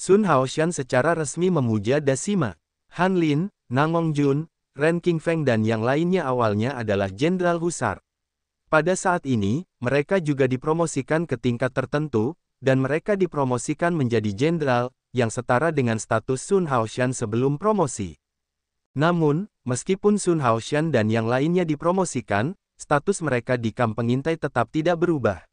Sun Haoshan secara resmi memuja Dasima. Han Lin, Nang Hongjun, Ren Qingfeng dan yang lainnya awalnya adalah jenderal husar. Pada saat ini, mereka juga dipromosikan ke tingkat tertentu, dan mereka dipromosikan menjadi jenderal, yang setara dengan status Sun Haoshan sebelum promosi. Namun, meskipun Sun Haoshan dan yang lainnya dipromosikan, status mereka di kamp pengintai tetap tidak berubah.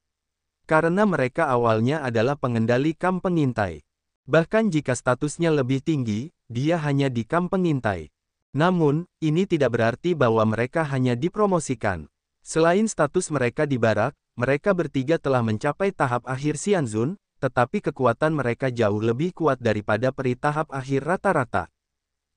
Karena mereka awalnya adalah pengendali kamp pengintai. Bahkan jika statusnya lebih tinggi, dia hanya di kamp pengintai. Namun, ini tidak berarti bahwa mereka hanya dipromosikan. Selain status mereka di barak, mereka bertiga telah mencapai tahap akhir Xianzun, tetapi kekuatan mereka jauh lebih kuat daripada peri tahap akhir rata-rata.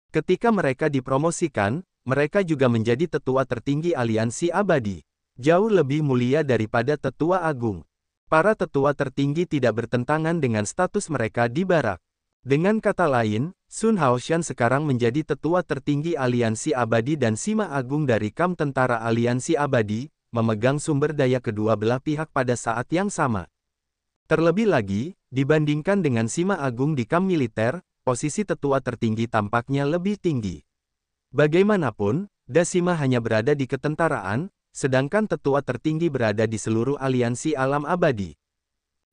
Ketika mereka dipromosikan, mereka juga menjadi tetua tertinggi aliansi abadi. Jauh lebih mulia daripada tetua agung. Para tetua tertinggi tidak bertentangan dengan status mereka di barak. Dengan kata lain, Sun Haoshan sekarang menjadi tetua tertinggi aliansi abadi dan Sima Agung dari kamp tentara aliansi abadi, memegang sumber daya kedua belah pihak pada saat yang sama. Terlebih lagi, dibandingkan dengan Sima Agung di kamp militer, posisi tetua tertinggi tampaknya lebih tinggi. Bagaimanapun, Dasima hanya berada di ketentaraan, sedangkan tetua tertinggi berada di seluruh aliansi alam abadi.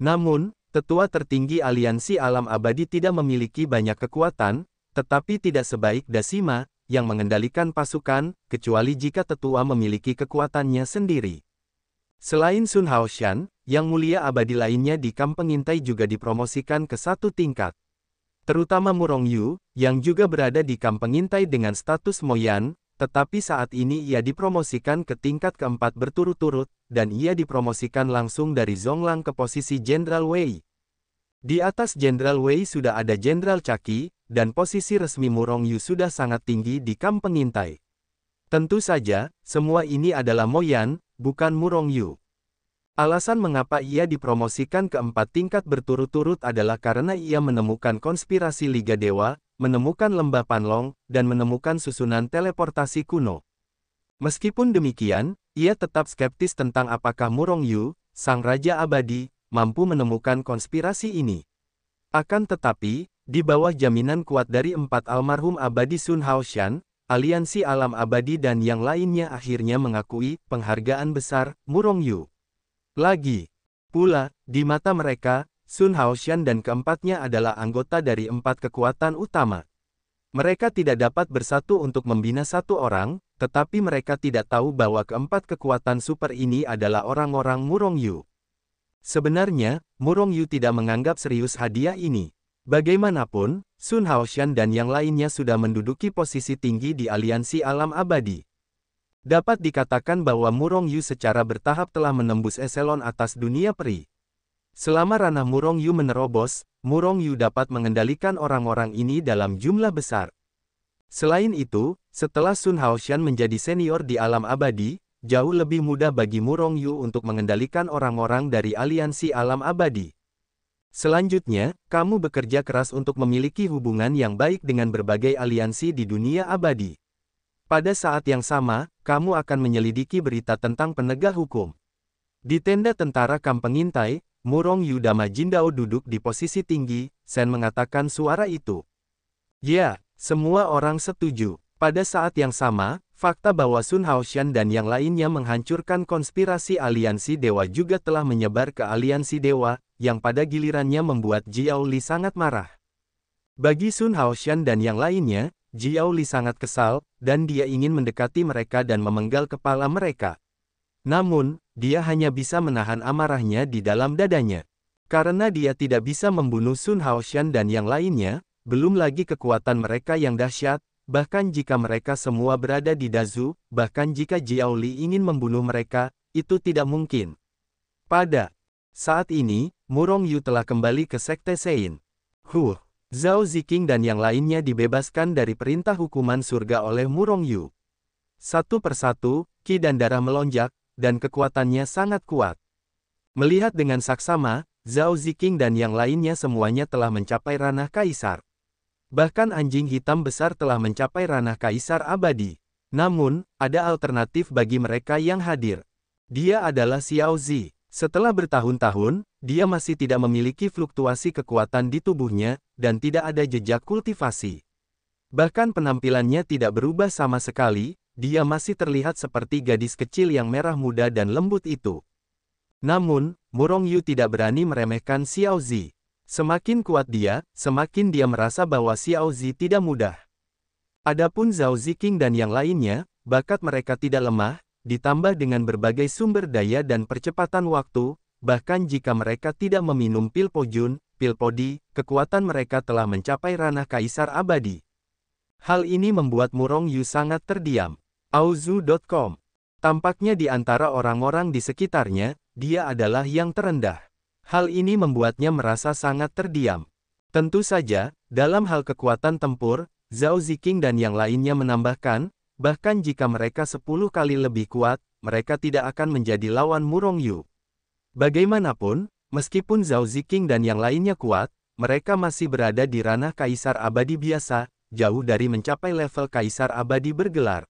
Namun, tetua tertinggi aliansi alam abadi tidak memiliki banyak kekuatan, tetapi tidak sebaik Dasima, yang mengendalikan pasukan, kecuali jika tetua memiliki kekuatannya sendiri. Selain Sun Haoshan, yang mulia abadi lainnya di kamp pengintai juga dipromosikan ke satu tingkat. Terutama Murong Yu, yang juga berada di kamp pengintai dengan status Moyan, tetapi saat ini ia dipromosikan ke tingkat keempat berturut-turut, dan ia dipromosikan langsung dari Zhonglang ke posisi Jenderal Wei. Di atas Jenderal Wei sudah ada Jenderal Caki, dan posisi resmi Murong Yu sudah sangat tinggi di kamp pengintai. Tentu saja, semua ini adalah Moyan, bukan Murong Yu. Alasan mengapa ia dipromosikan ke 4 tingkat berturut-turut adalah karena ia menemukan konspirasi Liga Dewa, menemukan lembah Panlong, dan menemukan susunan teleportasi kuno. Meskipun demikian, ia tetap skeptis tentang apakah Murong Yu, sang Raja Abadi, mampu menemukan konspirasi ini. Akan tetapi, di bawah jaminan kuat dari 4 almarhum abadi Sun Haoshan, aliansi alam abadi dan yang lainnya akhirnya mengakui penghargaan besar Murong Yu. Lagi pula, di mata mereka, Sun Haoshan dan keempatnya adalah anggota dari 4 kekuatan utama. Mereka tidak dapat bersatu untuk membina satu orang, tetapi mereka tidak tahu bahwa keempat kekuatan super ini adalah orang-orang Murong Yu. Sebenarnya, Murong Yu tidak menganggap serius hadiah ini. Bagaimanapun, Sun Haoshan dan yang lainnya sudah menduduki posisi tinggi di aliansi alam abadi. Dapat dikatakan bahwa Murong Yu secara bertahap telah menembus eselon atas dunia peri. Selama ranah Murong Yu menerobos, Murong Yu dapat mengendalikan orang-orang ini dalam jumlah besar. Selain itu, setelah Sun Haoshan menjadi senior di alam abadi, jauh lebih mudah bagi Murong Yu untuk mengendalikan orang-orang dari aliansi alam abadi. Selanjutnya, kamu bekerja keras untuk memiliki hubungan yang baik dengan berbagai aliansi di dunia abadi. Pada saat yang sama, kamu akan menyelidiki berita tentang penegak hukum. Di tenda tentara kamp pengintai, Murong Yu Dama Jindao duduk di posisi tinggi, Sen mengatakan suara itu. Ya, semua orang setuju. Pada saat yang sama, fakta bahwa Sun Haoshan dan yang lainnya menghancurkan konspirasi aliansi dewa juga telah menyebar ke aliansi dewa, yang pada gilirannya membuat Jiao Li sangat marah. Bagi Sun Haoshan dan yang lainnya, Jiao Li sangat kesal, dan dia ingin mendekati mereka dan memenggal kepala mereka. Namun, dia hanya bisa menahan amarahnya di dalam dadanya. Karena dia tidak bisa membunuh Sun Haoshan dan yang lainnya, belum lagi kekuatan mereka yang dahsyat, bahkan jika mereka semua berada di Dazu, bahkan jika Jiao Li ingin membunuh mereka, itu tidak mungkin. Pada saat ini, Murong Yu telah kembali ke Sekte Sein. Zhao Ziqing dan yang lainnya dibebaskan dari perintah hukuman surga oleh Murong Yu. Satu persatu, ki dan darah melonjak, dan kekuatannya sangat kuat. Melihat dengan saksama, Zhao Ziqing dan yang lainnya semuanya telah mencapai ranah kaisar. Bahkan anjing hitam besar telah mencapai ranah kaisar abadi. Namun, ada alternatif bagi mereka yang hadir. Dia adalah Xiao Zi. Setelah bertahun-tahun, dia masih tidak memiliki fluktuasi kekuatan di tubuhnya, dan tidak ada jejak kultivasi. Bahkan penampilannya tidak berubah sama sekali, dia masih terlihat seperti gadis kecil yang merah muda dan lembut itu. Namun, Murong Yu tidak berani meremehkan Xiao Zi. Semakin kuat dia, semakin dia merasa bahwa Xiao Zi tidak mudah. Adapun Zhao Ziqing dan yang lainnya, bakat mereka tidak lemah, ditambah dengan berbagai sumber daya dan percepatan waktu, bahkan jika mereka tidak meminum pil Pojun, pil Podi, kekuatan mereka telah mencapai ranah kaisar abadi. Hal ini membuat Murong Yu sangat terdiam. Auzu.com. Tampaknya di antara orang-orang di sekitarnya, dia adalah yang terendah. Hal ini membuatnya merasa sangat terdiam. Tentu saja, dalam hal kekuatan tempur, Zhao Ziqing dan yang lainnya menambahkan, bahkan jika mereka 10 kali lebih kuat, mereka tidak akan menjadi lawan Murong Yu. Bagaimanapun, meskipun Zhao Ziqing dan yang lainnya kuat, mereka masih berada di ranah kaisar abadi biasa, jauh dari mencapai level kaisar abadi bergelar.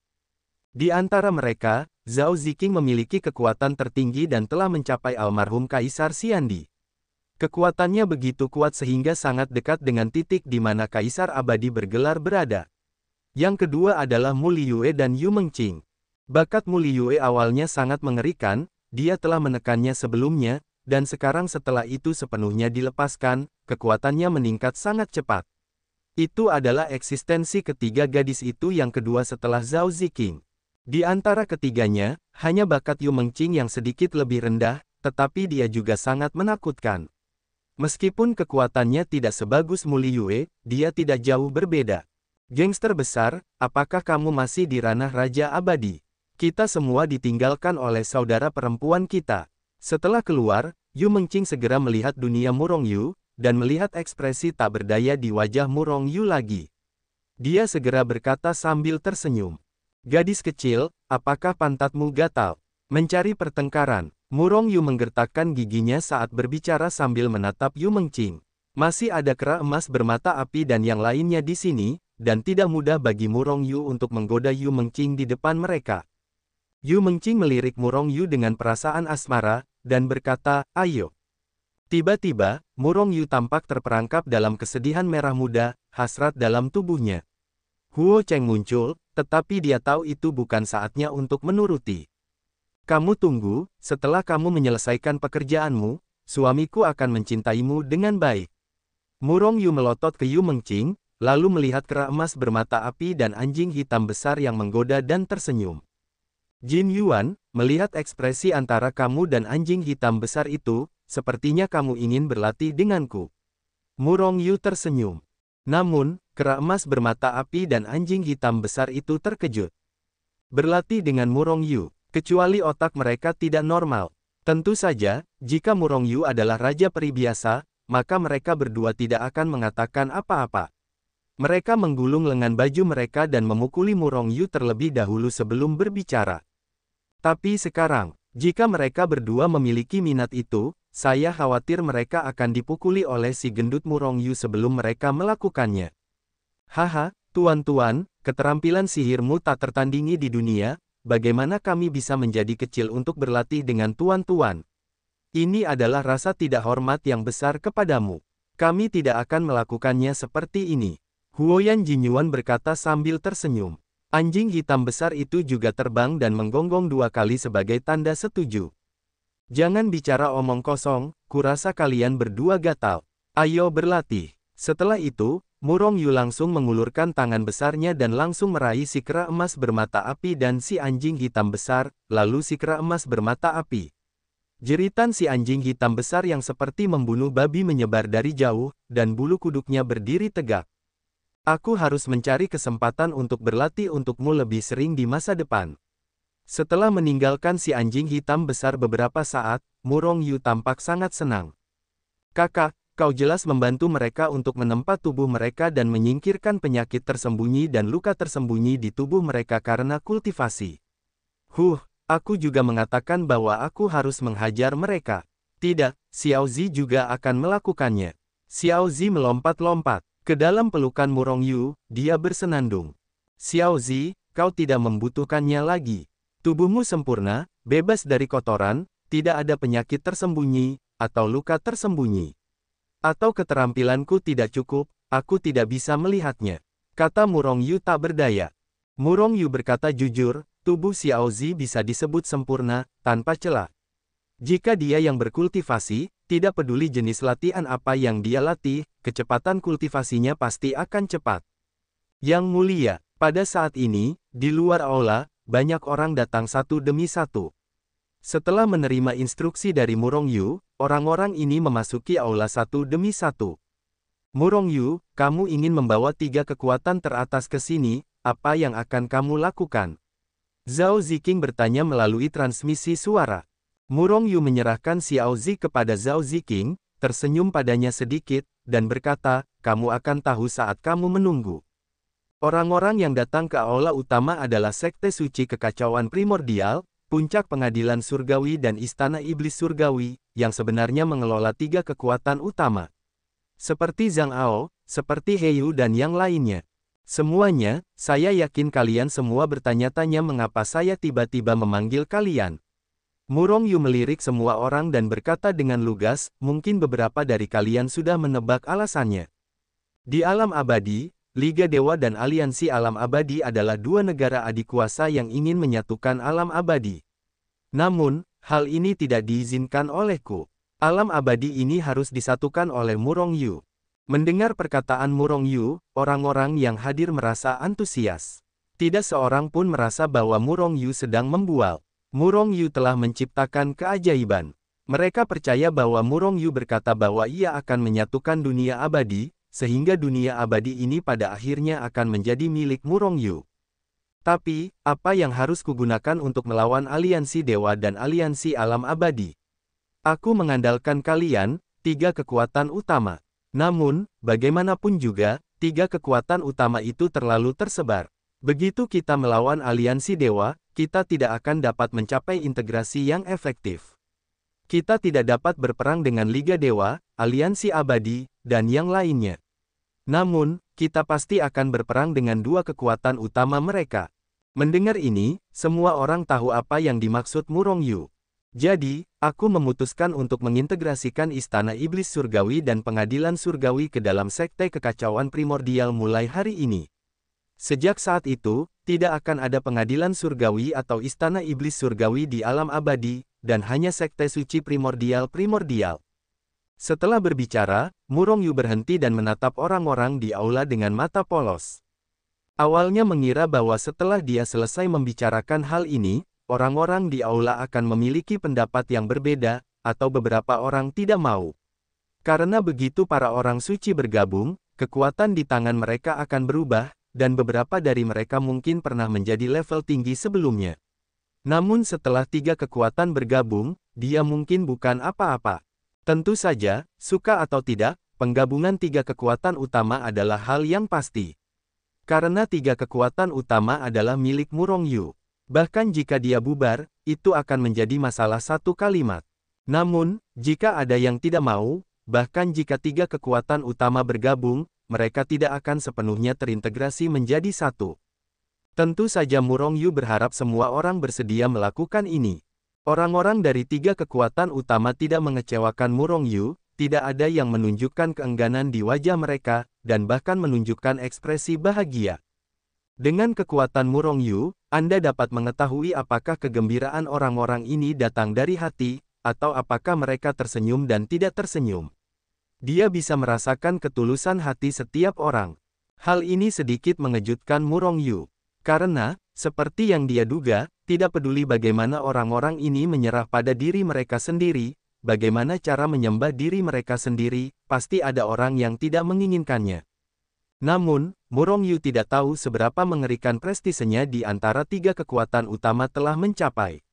Di antara mereka, Zhao Ziqing memiliki kekuatan tertinggi dan telah mencapai almarhum Kaisar Xiandi. Kekuatannya begitu kuat sehingga sangat dekat dengan titik di mana Kaisar Abadi bergelar berada. Yang kedua adalah Mu Liyue dan Yu Mengqing. Bakat Mu Liyue awalnya sangat mengerikan, dia telah menekannya sebelumnya, dan sekarang setelah itu sepenuhnya dilepaskan, kekuatannya meningkat sangat cepat. Itu adalah eksistensi ketiga gadis itu yang kedua setelah Zhao Ziqing. Di antara ketiganya, hanya bakat Yu Mengqing yang sedikit lebih rendah, tetapi dia juga sangat menakutkan. Meskipun kekuatannya tidak sebagus Mu Liyue, dia tidak jauh berbeda. Gangster besar, apakah kamu masih di ranah Raja Abadi? Kita semua ditinggalkan oleh saudara perempuan kita. Setelah keluar, Yu Mengqing segera melihat dunia Murong Yu, dan melihat ekspresi tak berdaya di wajah Murong Yu lagi. Dia segera berkata sambil tersenyum. Gadis kecil, apakah pantatmu gatal? Mencari pertengkaran. Murong Yu menggertakkan giginya saat berbicara sambil menatap Yu Mengqing. Masih ada kera emas bermata api dan yang lainnya di sini, dan tidak mudah bagi Murong Yu untuk menggoda Yu Mengqing di depan mereka. Yu Mengqing melirik Murong Yu dengan perasaan asmara, dan berkata, ayo. Tiba-tiba, Murong Yu tampak terperangkap dalam kesedihan merah muda, hasrat dalam tubuhnya. Huo Cheng muncul, tetapi dia tahu itu bukan saatnya untuk menuruti. Kamu tunggu, setelah kamu menyelesaikan pekerjaanmu, suamiku akan mencintaimu dengan baik. Murong Yu melotot ke Yu Mengqing, lalu melihat kera emas bermata api dan anjing hitam besar yang menggoda dan tersenyum. Jin Yuan, melihat ekspresi antara kamu dan anjing hitam besar itu, sepertinya kamu ingin berlatih denganku. Murong Yu tersenyum. Namun, kera emas bermata api dan anjing hitam besar itu terkejut. Berlatih dengan Murong Yu. Kecuali otak mereka tidak normal. Tentu saja, jika Murong Yu adalah raja peri biasa, maka mereka berdua tidak akan mengatakan apa-apa. Mereka menggulung lengan baju mereka dan memukuli Murong Yu terlebih dahulu sebelum berbicara. Tapi sekarang, jika mereka berdua memiliki minat itu, saya khawatir mereka akan dipukuli oleh si gendut Murong Yu sebelum mereka melakukannya. Haha, tuan-tuan, keterampilan sihirmu tak tertandingi di dunia. Bagaimana kami bisa menjadi kecil untuk berlatih dengan tuan-tuan? Ini adalah rasa tidak hormat yang besar kepadamu. Kami tidak akan melakukannya seperti ini. Huoyan Jinyuan berkata sambil tersenyum. Anjing hitam besar itu juga terbang dan menggonggong 2 kali sebagai tanda setuju. Jangan bicara omong kosong, kurasa kalian berdua gatal. Ayo berlatih. Setelah itu, Murong Yu langsung mengulurkan tangan besarnya dan langsung meraih si kera emas bermata api dan si anjing hitam besar, lalu si kera emas bermata api. Jeritan si anjing hitam besar yang seperti membunuh babi menyebar dari jauh, dan bulu kuduknya berdiri tegak. Aku harus mencari kesempatan untuk berlatih untukmu lebih sering di masa depan. Setelah meninggalkan si anjing hitam besar beberapa saat, Murong Yu tampak sangat senang. Kakak, kau jelas membantu mereka untuk menempa tubuh mereka dan menyingkirkan penyakit tersembunyi dan luka tersembunyi di tubuh mereka karena kultivasi. Aku juga mengatakan bahwa aku harus menghajar mereka. Tidak, Xiao Zi juga akan melakukannya. Xiao Zi melompat-lompat ke dalam pelukan Murong Yu, dia bersenandung. Xiao Zi, kau tidak membutuhkannya lagi. Tubuhmu sempurna, bebas dari kotoran, tidak ada penyakit tersembunyi, atau luka tersembunyi. Atau keterampilanku tidak cukup, aku tidak bisa melihatnya. Kata Murong Yu tak berdaya. Murong Yu berkata jujur, tubuh Xiao Zi bisa disebut sempurna, tanpa celah. Jika dia yang berkultivasi, tidak peduli jenis latihan apa yang dia latih, kecepatan kultivasinya pasti akan cepat. Yang mulia, pada saat ini, di luar aula, banyak orang datang satu demi satu. Setelah menerima instruksi dari Murong Yu, orang-orang ini memasuki aula satu demi satu. Murong Yu, kamu ingin membawa 3 kekuatan teratas ke sini, apa yang akan kamu lakukan? Zhao Ziqing bertanya melalui transmisi suara. Murong Yu menyerahkan Xiao Zi kepada Zhao Ziqing, tersenyum padanya sedikit, dan berkata, kamu akan tahu saat kamu menunggu. Orang-orang yang datang ke aula utama adalah Sekte Suci Kekacauan Primordial, Puncak Pengadilan Surgawi dan Istana Iblis Surgawi, yang sebenarnya mengelola 3 kekuatan utama. Seperti Zhang Ao, seperti He Yu dan yang lainnya. Semuanya, saya yakin kalian semua bertanya-tanya mengapa saya tiba-tiba memanggil kalian. Murong Yu melirik semua orang dan berkata dengan lugas, mungkin beberapa dari kalian sudah menebak alasannya. Di alam abadi, Liga Dewa dan Aliansi Alam Abadi adalah 2 negara adik kuasa yang ingin menyatukan alam abadi. Namun, hal ini tidak diizinkan olehku. Alam abadi ini harus disatukan oleh Murong Yu. Mendengar perkataan Murong Yu, orang-orang yang hadir merasa antusias. Tidak seorang pun merasa bahwa Murong Yu sedang membual. Murong Yu telah menciptakan keajaiban. Mereka percaya bahwa Murong Yu berkata bahwa ia akan menyatukan dunia abadi, sehingga dunia abadi ini pada akhirnya akan menjadi milik Murong Yu. Tapi, apa yang harus kugunakan untuk melawan aliansi dewa dan aliansi alam abadi? Aku mengandalkan kalian, 3 kekuatan utama. Namun, bagaimanapun juga, 3 kekuatan utama itu terlalu tersebar. Begitu kita melawan aliansi dewa, kita tidak akan dapat mencapai integrasi yang efektif. Kita tidak dapat berperang dengan Liga Dewa, Aliansi Abadi, dan yang lainnya. Namun, kita pasti akan berperang dengan 2 kekuatan utama mereka. Mendengar ini, semua orang tahu apa yang dimaksud Murong Yu. Jadi, aku memutuskan untuk mengintegrasikan Istana Iblis Surgawi dan Pengadilan Surgawi ke dalam Sekte Kekacauan Primordial mulai hari ini. Sejak saat itu, tidak akan ada Pengadilan Surgawi atau Istana Iblis Surgawi di alam abadi, dan hanya Sekte Suci Primordial. Setelah berbicara, Murong Yu berhenti dan menatap orang-orang di aula dengan mata polos. Awalnya mengira bahwa setelah dia selesai membicarakan hal ini, orang-orang di aula akan memiliki pendapat yang berbeda, atau beberapa orang tidak mau. Karena begitu para orang suci bergabung, kekuatan di tangan mereka akan berubah, dan beberapa dari mereka mungkin pernah menjadi level tinggi sebelumnya. Namun setelah 3 kekuatan bergabung, dia mungkin bukan apa-apa. Tentu saja, suka atau tidak, penggabungan 3 kekuatan utama adalah hal yang pasti. Karena 3 kekuatan utama adalah milik Murong Yu. Bahkan jika dia bubar, itu akan menjadi masalah satu kalimat. Namun, jika ada yang tidak mau, bahkan jika 3 kekuatan utama bergabung, mereka tidak akan sepenuhnya terintegrasi menjadi satu. Tentu saja Murong Yu berharap semua orang bersedia melakukan ini. Orang-orang dari 3 kekuatan utama tidak mengecewakan Murong Yu, tidak ada yang menunjukkan keengganan di wajah mereka, dan bahkan menunjukkan ekspresi bahagia. Dengan kekuatan Murong Yu, Anda dapat mengetahui apakah kegembiraan orang-orang ini datang dari hati, atau apakah mereka tersenyum dan tidak tersenyum. Dia bisa merasakan ketulusan hati setiap orang. Hal ini sedikit mengejutkan Murong Yu. Karena, seperti yang dia duga, tidak peduli bagaimana orang-orang ini menyerah pada diri mereka sendiri, bagaimana cara menyembah diri mereka sendiri, pasti ada orang yang tidak menginginkannya. Namun, Murong Yu tidak tahu seberapa mengerikan prestisenya di antara 3 kekuatan utama telah mencapai.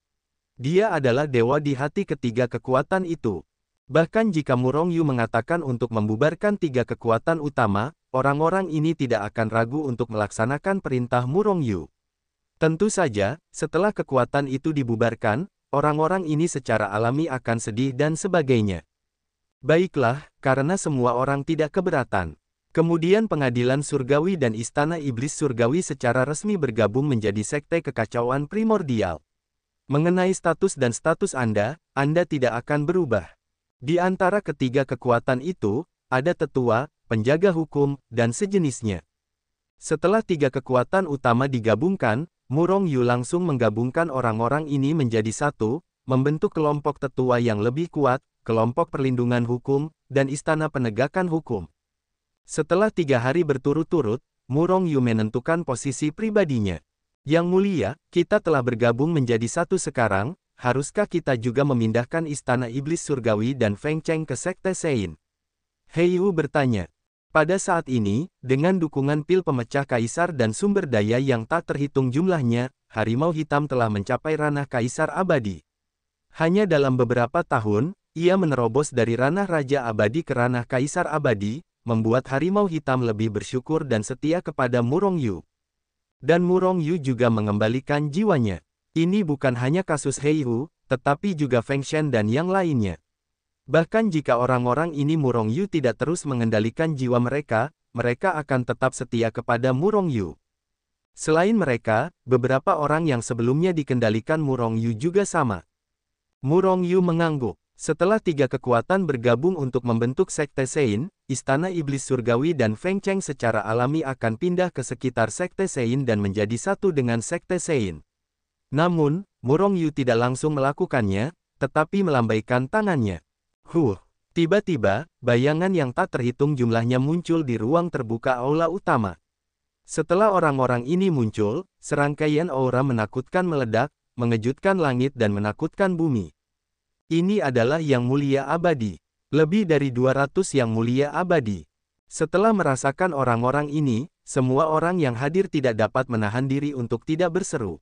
Dia adalah dewa di hati ketiga kekuatan itu. Bahkan jika Murong Yu mengatakan untuk membubarkan 3 kekuatan utama, orang-orang ini tidak akan ragu untuk melaksanakan perintah Murong Yu. Tentu saja, setelah kekuatan itu dibubarkan, orang-orang ini secara alami akan sedih dan sebagainya. Baiklah, karena semua orang tidak keberatan. Kemudian Pengadilan Surgawi dan Istana Iblis Surgawi secara resmi bergabung menjadi Sekte Kekacauan Primordial. Mengenai status dan status Anda tidak akan berubah. Di antara ketiga kekuatan itu, ada tetua, penjaga hukum, dan sejenisnya. Setelah tiga kekuatan utama digabungkan, Murong Yu langsung menggabungkan orang-orang ini menjadi satu, membentuk kelompok tetua yang lebih kuat, kelompok perlindungan hukum, dan istana penegakan hukum. Setelah 3 hari berturut-turut, Murong Yu menentukan posisi pribadinya. Yang mulia, kita telah bergabung menjadi satu sekarang, haruskah kita juga memindahkan istana iblis surgawi dan Feng Cheng ke Sekte Sein? He Yu bertanya. Pada saat ini, dengan dukungan pil pemecah kaisar dan sumber daya yang tak terhitung jumlahnya, harimau hitam telah mencapai ranah kaisar abadi. Hanya dalam beberapa tahun, ia menerobos dari ranah raja abadi ke ranah kaisar abadi, membuat harimau hitam lebih bersyukur dan setia kepada Murong Yu. Dan Murong Yu juga mengembalikan jiwanya. Ini bukan hanya kasus He Yu, tetapi juga Feng Shen dan yang lainnya. Bahkan jika orang-orang ini Murong Yu tidak terus mengendalikan jiwa mereka, mereka akan tetap setia kepada Murong Yu. Selain mereka, beberapa orang yang sebelumnya dikendalikan Murong Yu juga sama. Murong Yu mengangguk. Setelah tiga kekuatan bergabung untuk membentuk Sekte Sein, Istana Iblis Surgawi dan Feng Cheng secara alami akan pindah ke sekitar Sekte Sein dan menjadi satu dengan Sekte Sein. Namun, Murong Yu tidak langsung melakukannya, tetapi melambaikan tangannya. Tiba-tiba, bayangan yang tak terhitung jumlahnya muncul di ruang terbuka aula utama. Setelah orang-orang ini muncul, serangkaian aura menakutkan meledak, mengejutkan langit dan menakutkan bumi. Ini adalah Yang Mulia Abadi. Lebih dari 200 Yang Mulia Abadi. Setelah merasakan orang-orang ini, semua orang yang hadir tidak dapat menahan diri untuk tidak berseru.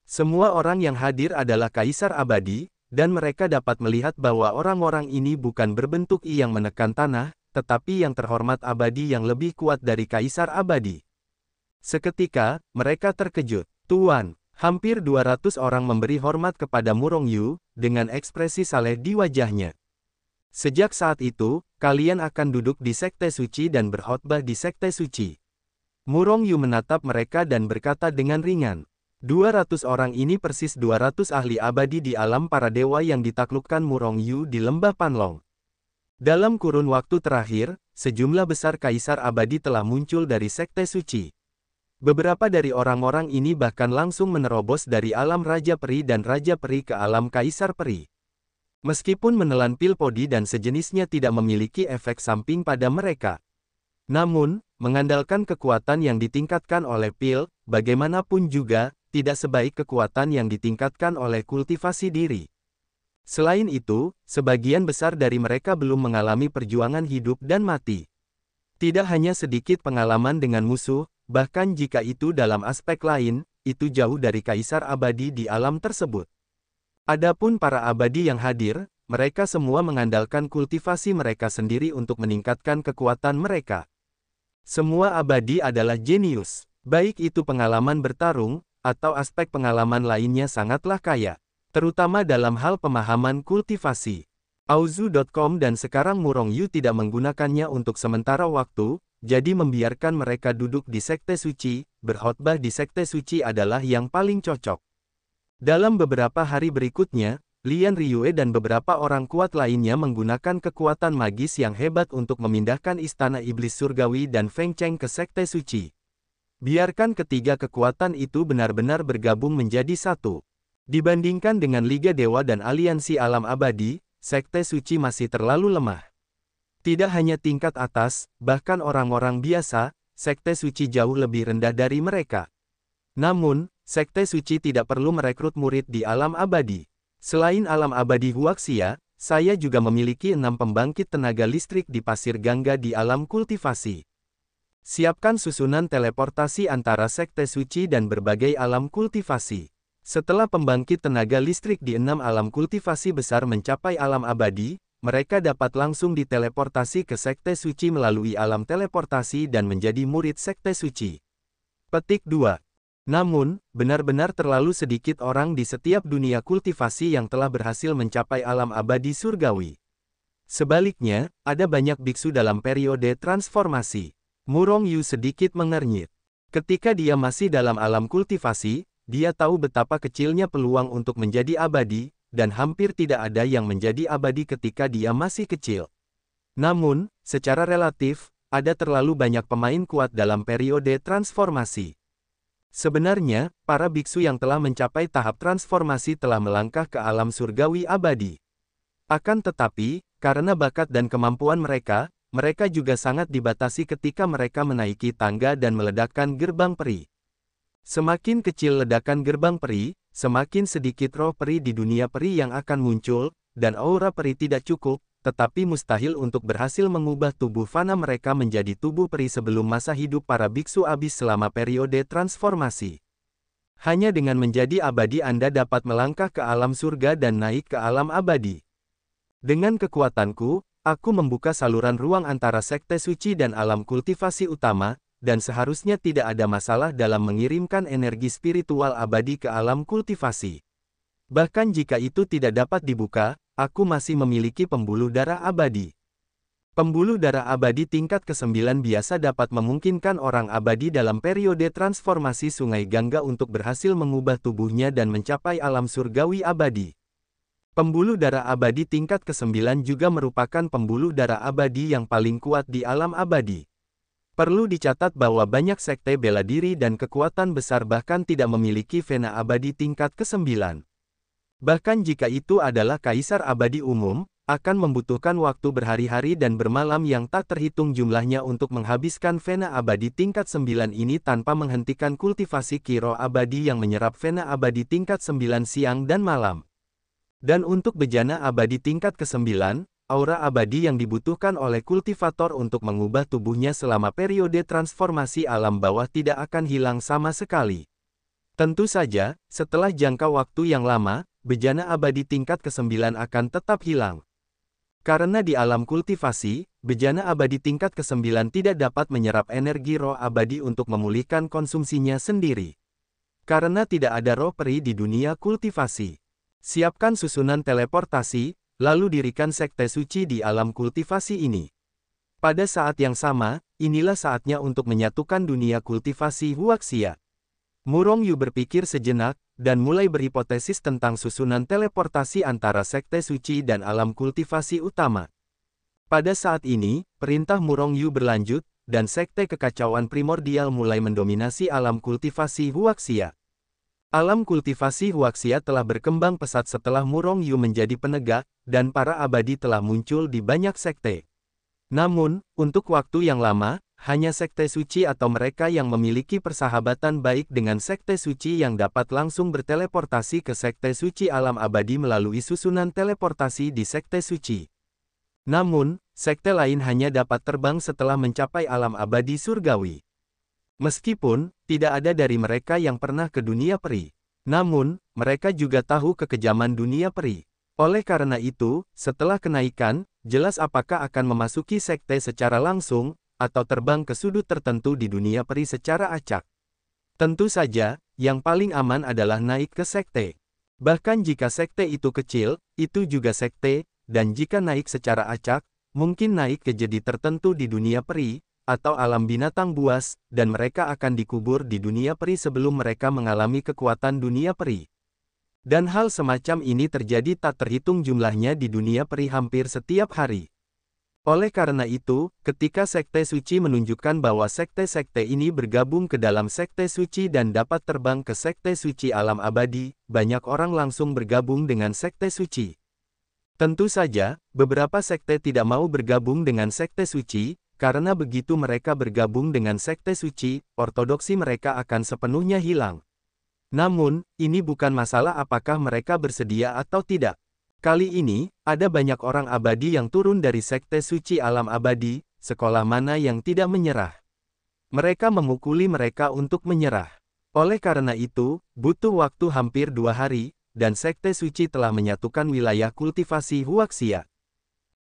Semua orang yang hadir adalah Kaisar Abadi, dan mereka dapat melihat bahwa orang-orang ini bukan berbentuk I yang menekan tanah, tetapi yang terhormat abadi yang lebih kuat dari Kaisar Abadi. Seketika, mereka terkejut. Tuan, hampir 200 orang memberi hormat kepada Murong Yu, dengan ekspresi saleh di wajahnya. Sejak saat itu, kalian akan duduk di Sekte Suci dan berkhotbah di Sekte Suci. Murong Yu menatap mereka dan berkata dengan ringan. 200 orang ini persis 200 ahli abadi di alam para dewa yang ditaklukkan Murong Yu di lembah Panlong. Dalam kurun waktu terakhir, sejumlah besar kaisar abadi telah muncul dari Sekte Suci. Beberapa dari orang-orang ini bahkan langsung menerobos dari alam Raja Peri dan Raja Peri ke alam Kaisar Peri. Meskipun menelan pil podi dan sejenisnya tidak memiliki efek samping pada mereka. Namun, mengandalkan kekuatan yang ditingkatkan oleh pil, bagaimanapun juga, tidak sebaik kekuatan yang ditingkatkan oleh kultivasi diri. Selain itu, sebagian besar dari mereka belum mengalami perjuangan hidup dan mati. Tidak hanya sedikit pengalaman dengan musuh, bahkan jika itu dalam aspek lain, itu jauh dari Kaisar Abadi di alam tersebut. Adapun para abadi yang hadir, mereka semua mengandalkan kultivasi mereka sendiri untuk meningkatkan kekuatan mereka. Semua abadi adalah jenius, baik itu pengalaman bertarung, atau aspek pengalaman lainnya sangatlah kaya, terutama dalam hal pemahaman kultivasi. Auzu.com dan sekarang Murong Yu tidak menggunakannya untuk sementara waktu, jadi membiarkan mereka duduk di Sekte Suci, berkhotbah di Sekte Suci adalah yang paling cocok. Dalam beberapa hari berikutnya, Lian Ryue dan beberapa orang kuat lainnya menggunakan kekuatan magis yang hebat untuk memindahkan Istana Iblis Surgawi dan Feng Cheng ke Sekte Suci. Biarkan ketiga kekuatan itu benar-benar bergabung menjadi satu. Dibandingkan dengan Liga Dewa dan Aliansi Alam Abadi, Sekte Suci masih terlalu lemah. Tidak hanya tingkat atas, bahkan orang-orang biasa, Sekte Suci jauh lebih rendah dari mereka. Namun, Sekte Suci tidak perlu merekrut murid di alam abadi. Selain alam abadi Huaxia, saya juga memiliki 6 pembangkit tenaga listrik di Pasir Gangga di alam kultivasi. Siapkan susunan teleportasi antara Sekte Suci dan berbagai alam kultivasi. Setelah pembangkit tenaga listrik di 6 alam kultivasi besar mencapai alam abadi, mereka dapat langsung diteleportasi ke Sekte Suci melalui alam teleportasi dan menjadi murid Sekte Suci. Petik 2. Namun, benar-benar terlalu sedikit orang di setiap dunia kultivasi yang telah berhasil mencapai alam abadi surgawi. Sebaliknya, ada banyak biksu dalam periode transformasi. Murong Yu sedikit mengernyit. Ketika dia masih dalam alam kultivasi, dia tahu betapa kecilnya peluang untuk menjadi abadi, dan hampir tidak ada yang menjadi abadi ketika dia masih kecil. Namun, secara relatif, ada terlalu banyak pemain kuat dalam periode transformasi. Sebenarnya, para biksu yang telah mencapai tahap transformasi telah melangkah ke alam surgawi abadi. Akan tetapi, karena bakat dan kemampuan mereka, mereka juga sangat dibatasi ketika mereka menaiki tangga dan meledakkan gerbang peri. Semakin kecil ledakan gerbang peri, semakin sedikit roh peri di dunia peri yang akan muncul, dan aura peri tidak cukup, tetapi mustahil untuk berhasil mengubah tubuh fana mereka menjadi tubuh peri sebelum masa hidup para biksu abis selama periode transformasi. Hanya dengan menjadi abadi Anda dapat melangkah ke alam surga dan naik ke alam abadi. Dengan kekuatanku, aku membuka saluran ruang antara sekte suci dan alam kultivasi utama, dan seharusnya tidak ada masalah dalam mengirimkan energi spiritual abadi ke alam kultivasi. Bahkan jika itu tidak dapat dibuka, aku masih memiliki pembuluh darah abadi. Pembuluh darah abadi tingkat ke-9 biasa dapat memungkinkan orang abadi dalam periode transformasi Sungai Gangga untuk berhasil mengubah tubuhnya dan mencapai alam surgawi abadi. Pembuluh darah abadi tingkat ke-9 juga merupakan pembuluh darah abadi yang paling kuat di alam abadi. Perlu dicatat bahwa banyak sekte bela diri dan kekuatan besar bahkan tidak memiliki vena abadi tingkat ke-9. Bahkan jika itu adalah kaisar abadi umum, akan membutuhkan waktu berhari-hari dan bermalam yang tak terhitung jumlahnya untuk menghabiskan vena abadi tingkat 9 ini tanpa menghentikan kultivasi kiro abadi yang menyerap vena abadi tingkat 9 siang dan malam. Dan untuk bejana abadi tingkat ke-9, aura abadi yang dibutuhkan oleh kultivator untuk mengubah tubuhnya selama periode transformasi alam bawah tidak akan hilang sama sekali. Tentu saja, setelah jangka waktu yang lama, bejana abadi tingkat ke-9 akan tetap hilang. Karena di alam kultivasi, bejana abadi tingkat ke-9 tidak dapat menyerap energi roh abadi untuk memulihkan konsumsinya sendiri. Karena tidak ada roh peri di dunia kultivasi. Siapkan susunan teleportasi, lalu dirikan sekte suci di alam kultivasi ini. Pada saat yang sama, inilah saatnya untuk menyatukan dunia kultivasi Huaxia. Murong Yu berpikir sejenak, dan mulai berhipotesis tentang susunan teleportasi antara sekte suci dan alam kultivasi utama. Pada saat ini, perintah Murong Yu berlanjut, dan sekte kekacauan primordial mulai mendominasi alam kultivasi Huaxia. Alam kultivasi Huaxia telah berkembang pesat setelah Murong Yu menjadi penegak, dan para abadi telah muncul di banyak sekte. Namun, untuk waktu yang lama, hanya sekte suci atau mereka yang memiliki persahabatan baik dengan sekte suci yang dapat langsung berteleportasi ke sekte suci alam abadi melalui susunan teleportasi di sekte suci. Namun, sekte lain hanya dapat terbang setelah mencapai alam abadi surgawi. Meskipun, tidak ada dari mereka yang pernah ke dunia peri. Namun, mereka juga tahu kekejaman dunia peri. Oleh karena itu, setelah kenaikan, jelas apakah akan memasuki sekte secara langsung, atau terbang ke sudut tertentu di dunia peri secara acak. Tentu saja, yang paling aman adalah naik ke sekte. Bahkan jika sekte itu kecil, itu juga sekte, dan jika naik secara acak, mungkin naik ke jadi tertentu di dunia peri, atau alam binatang buas, dan mereka akan dikubur di dunia peri sebelum mereka mengalami kekuatan dunia peri. Dan hal semacam ini terjadi tak terhitung jumlahnya di dunia peri hampir setiap hari. Oleh karena itu, ketika sekte suci menunjukkan bahwa sekte-sekte ini bergabung ke dalam sekte suci dan dapat terbang ke sekte suci alam abadi, banyak orang langsung bergabung dengan sekte suci. Tentu saja, beberapa sekte tidak mau bergabung dengan sekte suci, karena begitu mereka bergabung dengan sekte suci, ortodoksi mereka akan sepenuhnya hilang. Namun, ini bukan masalah apakah mereka bersedia atau tidak. Kali ini, ada banyak orang abadi yang turun dari sekte suci alam abadi, sekolah mana yang tidak menyerah. Mereka memukuli mereka untuk menyerah. Oleh karena itu, butuh waktu hampir 2 hari, dan sekte suci telah menyatukan wilayah kultivasi Huaxia.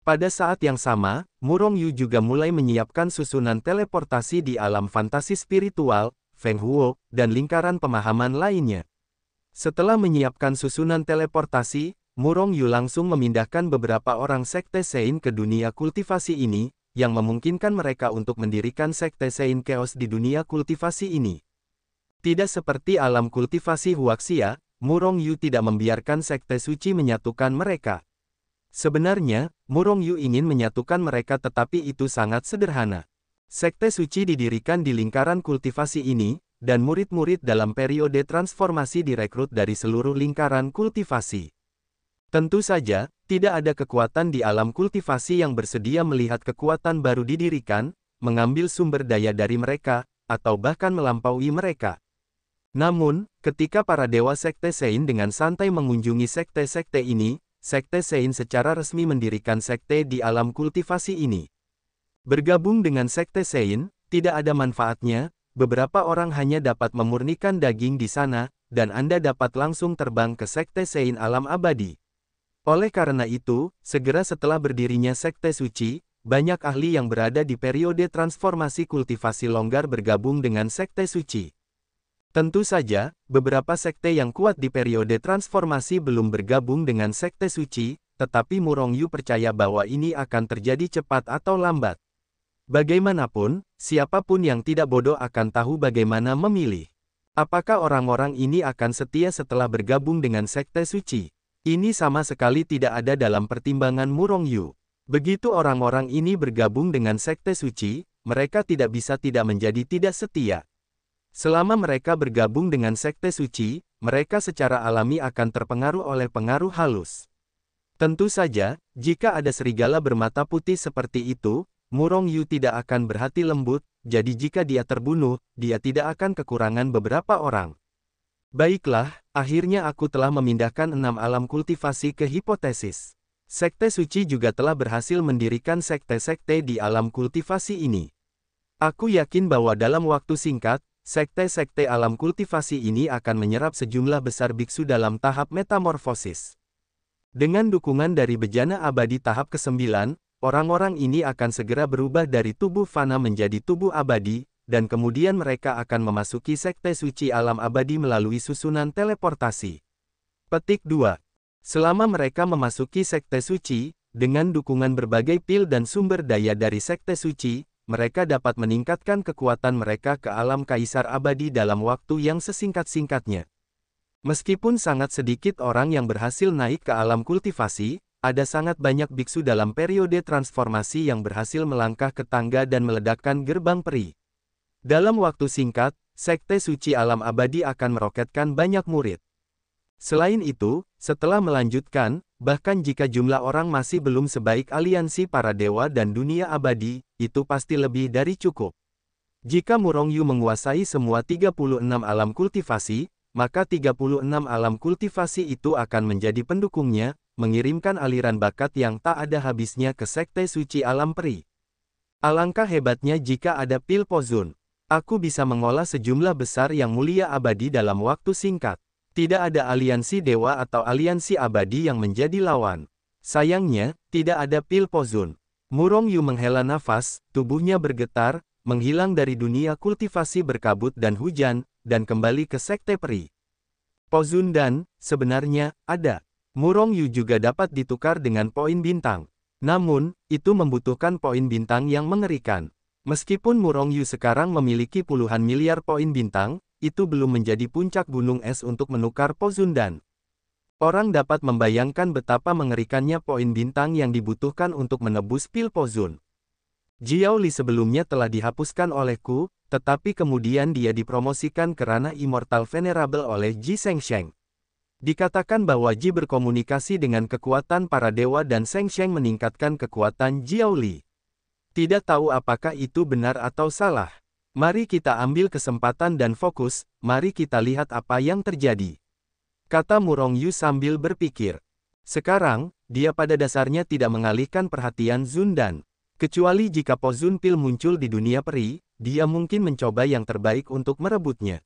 Pada saat yang sama, Murong Yu juga mulai menyiapkan susunan teleportasi di alam fantasi spiritual, Feng Huo, dan lingkaran pemahaman lainnya. Setelah menyiapkan susunan teleportasi, Murong Yu langsung memindahkan beberapa orang sekte Sein ke dunia kultivasi ini, yang memungkinkan mereka untuk mendirikan sekte Sein Chaos di dunia kultivasi ini. Tidak seperti alam kultivasi Huaxia, Murong Yu tidak membiarkan Sekte Suci menyatukan mereka. Sebenarnya, Murong Yu ingin menyatukan mereka tetapi itu sangat sederhana. Sekte Suci didirikan di lingkaran kultivasi ini, dan murid-murid dalam periode transformasi direkrut dari seluruh lingkaran kultivasi. Tentu saja, tidak ada kekuatan di alam kultivasi yang bersedia melihat kekuatan baru didirikan, mengambil sumber daya dari mereka, atau bahkan melampaui mereka. Namun, ketika para dewa Sekte Sein dengan santai mengunjungi sekte-sekte ini, Sekte Sein secara resmi mendirikan sekte di alam kultivasi ini. Bergabung dengan Sekte Sein, tidak ada manfaatnya, beberapa orang hanya dapat memurnikan daging di sana, dan Anda dapat langsung terbang ke Sekte Sein alam abadi. Oleh karena itu, segera setelah berdirinya Sekte Suci, banyak ahli yang berada di periode transformasi kultivasi longgar bergabung dengan Sekte Suci. Tentu saja, beberapa sekte yang kuat di periode transformasi belum bergabung dengan Sekte Suci, tetapi Murong Yu percaya bahwa ini akan terjadi cepat atau lambat. Bagaimanapun, siapapun yang tidak bodoh akan tahu bagaimana memilih. Apakah orang-orang ini akan setia setelah bergabung dengan Sekte Suci? Ini sama sekali tidak ada dalam pertimbangan Murong Yu. Begitu orang-orang ini bergabung dengan Sekte Suci, mereka tidak bisa tidak menjadi tidak setia. Selama mereka bergabung dengan Sekte Suci, mereka secara alami akan terpengaruh oleh pengaruh halus. Tentu saja, jika ada serigala bermata putih seperti itu, Murong Yu tidak akan berhati lembut, jadi jika dia terbunuh, dia tidak akan kekurangan beberapa orang. Baiklah, akhirnya aku telah memindahkan 6 alam kultivasi ke hipotesis. Sekte Suci juga telah berhasil mendirikan sekte-sekte di alam kultivasi ini. Aku yakin bahwa dalam waktu singkat, sekte-sekte alam kultivasi ini akan menyerap sejumlah besar biksu dalam tahap metamorfosis. Dengan dukungan dari bejana abadi tahap ke-9, orang-orang ini akan segera berubah dari tubuh fana menjadi tubuh abadi, dan kemudian mereka akan memasuki Sekte Suci alam abadi melalui susunan teleportasi. Petik 2. Selama mereka memasuki Sekte Suci, dengan dukungan berbagai pil dan sumber daya dari Sekte Suci, mereka dapat meningkatkan kekuatan mereka ke alam kaisar abadi dalam waktu yang sesingkat-singkatnya. Meskipun sangat sedikit orang yang berhasil naik ke alam kultivasi, ada sangat banyak biksu dalam periode transformasi yang berhasil melangkah ke tangga dan meledakkan gerbang peri. Dalam waktu singkat, Sekte Suci alam abadi akan meroketkan banyak murid. Selain itu, setelah melanjutkan, bahkan jika jumlah orang masih belum sebaik aliansi para dewa dan dunia abadi, itu pasti lebih dari cukup. Jika Murong Yu menguasai semua 36 alam kultivasi, maka 36 alam kultivasi itu akan menjadi pendukungnya, mengirimkan aliran bakat yang tak ada habisnya ke Sekte Suci alam peri. Alangkah hebatnya jika ada pil pozun. Aku bisa mengolah sejumlah besar yang mulia abadi dalam waktu singkat. Tidak ada aliansi dewa atau aliansi abadi yang menjadi lawan. Sayangnya, tidak ada pil pozun. Murong Yu menghela nafas, tubuhnya bergetar, menghilang dari dunia kultivasi berkabut dan hujan, dan kembali ke Sekte Peri. Pozun dan, sebenarnya, ada. Murong Yu juga dapat ditukar dengan poin bintang. Namun, itu membutuhkan poin bintang yang mengerikan. Meskipun Murong Yu sekarang memiliki puluhan miliar poin bintang, itu belum menjadi puncak gunung es untuk menukar Pozundan. Orang dapat membayangkan betapa mengerikannya poin bintang yang dibutuhkan untuk menebus pil Pozun. Jiao Li sebelumnya telah dihapuskan olehku, tetapi kemudian dia dipromosikan ke ranah Immortal Venerable oleh Ji Shengsheng. Dikatakan bahwa Ji berkomunikasi dengan kekuatan para dewa dan Shengsheng meningkatkan kekuatan Jiao Li. Tidak tahu apakah itu benar atau salah. Mari kita ambil kesempatan dan fokus, mari kita lihat apa yang terjadi. Kata Murong Yu sambil berpikir. Sekarang, dia pada dasarnya tidak mengalihkan perhatian Zundan. Kecuali jika Pozun Pil muncul di dunia peri, dia mungkin mencoba yang terbaik untuk merebutnya.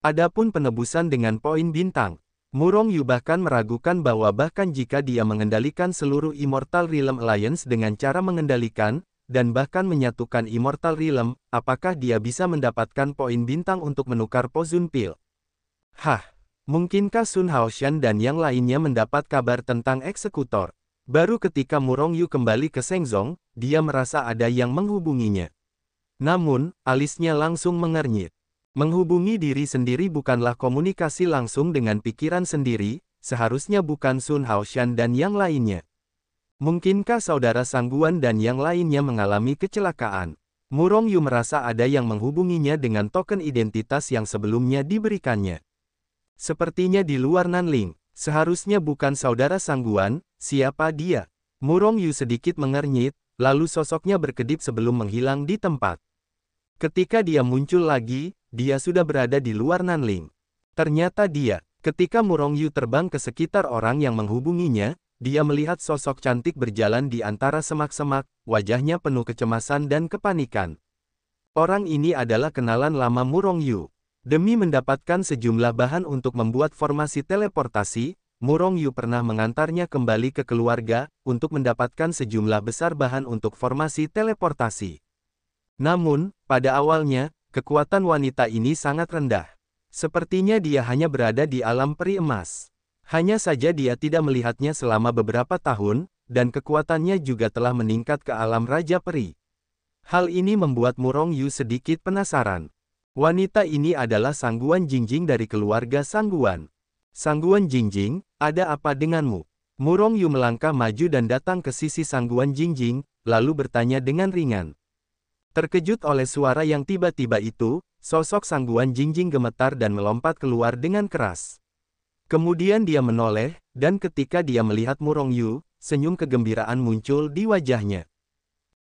Adapun penebusan dengan poin bintang, Murong Yu bahkan meragukan bahwa bahkan jika dia mengendalikan seluruh Immortal Realm Alliance dengan cara mengendalikan, dan bahkan menyatukan Immortal Realm, apakah dia bisa mendapatkan poin bintang untuk menukar Pozun Pil? Hah, mungkinkah Sun Haoshan dan yang lainnya mendapat kabar tentang eksekutor? Baru ketika Murong Yu kembali ke Shengzong, dia merasa ada yang menghubunginya. Namun, alisnya langsung mengernyit. Menghubungi diri sendiri bukanlah komunikasi langsung dengan pikiran sendiri, seharusnya bukan Sun Haoshan dan yang lainnya. Mungkinkah saudara Sangguan dan yang lainnya mengalami kecelakaan? Murong Yu merasa ada yang menghubunginya dengan token identitas yang sebelumnya diberikannya. Sepertinya di luar Nanling, seharusnya bukan saudara Sangguan, siapa dia? Murong Yu sedikit mengernyit, lalu sosoknya berkedip sebelum menghilang di tempat. Ketika dia muncul lagi, dia sudah berada di luar Nanling. Ternyata ketika Murong Yu terbang ke sekitar orang yang menghubunginya, dia melihat sosok cantik berjalan di antara semak-semak, wajahnya penuh kecemasan dan kepanikan. Orang ini adalah kenalan lama Murong Yu. Demi mendapatkan sejumlah bahan untuk membuat formasi teleportasi, Murong Yu pernah mengantarnya kembali ke keluarga, untuk mendapatkan sejumlah besar bahan untuk formasi teleportasi. Namun, pada awalnya, kekuatan wanita ini sangat rendah. Sepertinya dia hanya berada di alam peri emas. Hanya saja dia tidak melihatnya selama beberapa tahun, dan kekuatannya juga telah meningkat ke alam Raja Peri. Hal ini membuat Murong Yu sedikit penasaran. Wanita ini adalah Sangguan Jingjing dari keluarga Sangguan. Sangguan Jingjing, ada apa denganmu? Murong Yu melangkah maju dan datang ke sisi Sangguan Jingjing, lalu bertanya dengan ringan. Terkejut oleh suara yang tiba-tiba itu, sosok Sangguan Jingjing gemetar dan melompat keluar dengan keras. Kemudian dia menoleh, dan ketika dia melihat Murong Yu, senyum kegembiraan muncul di wajahnya.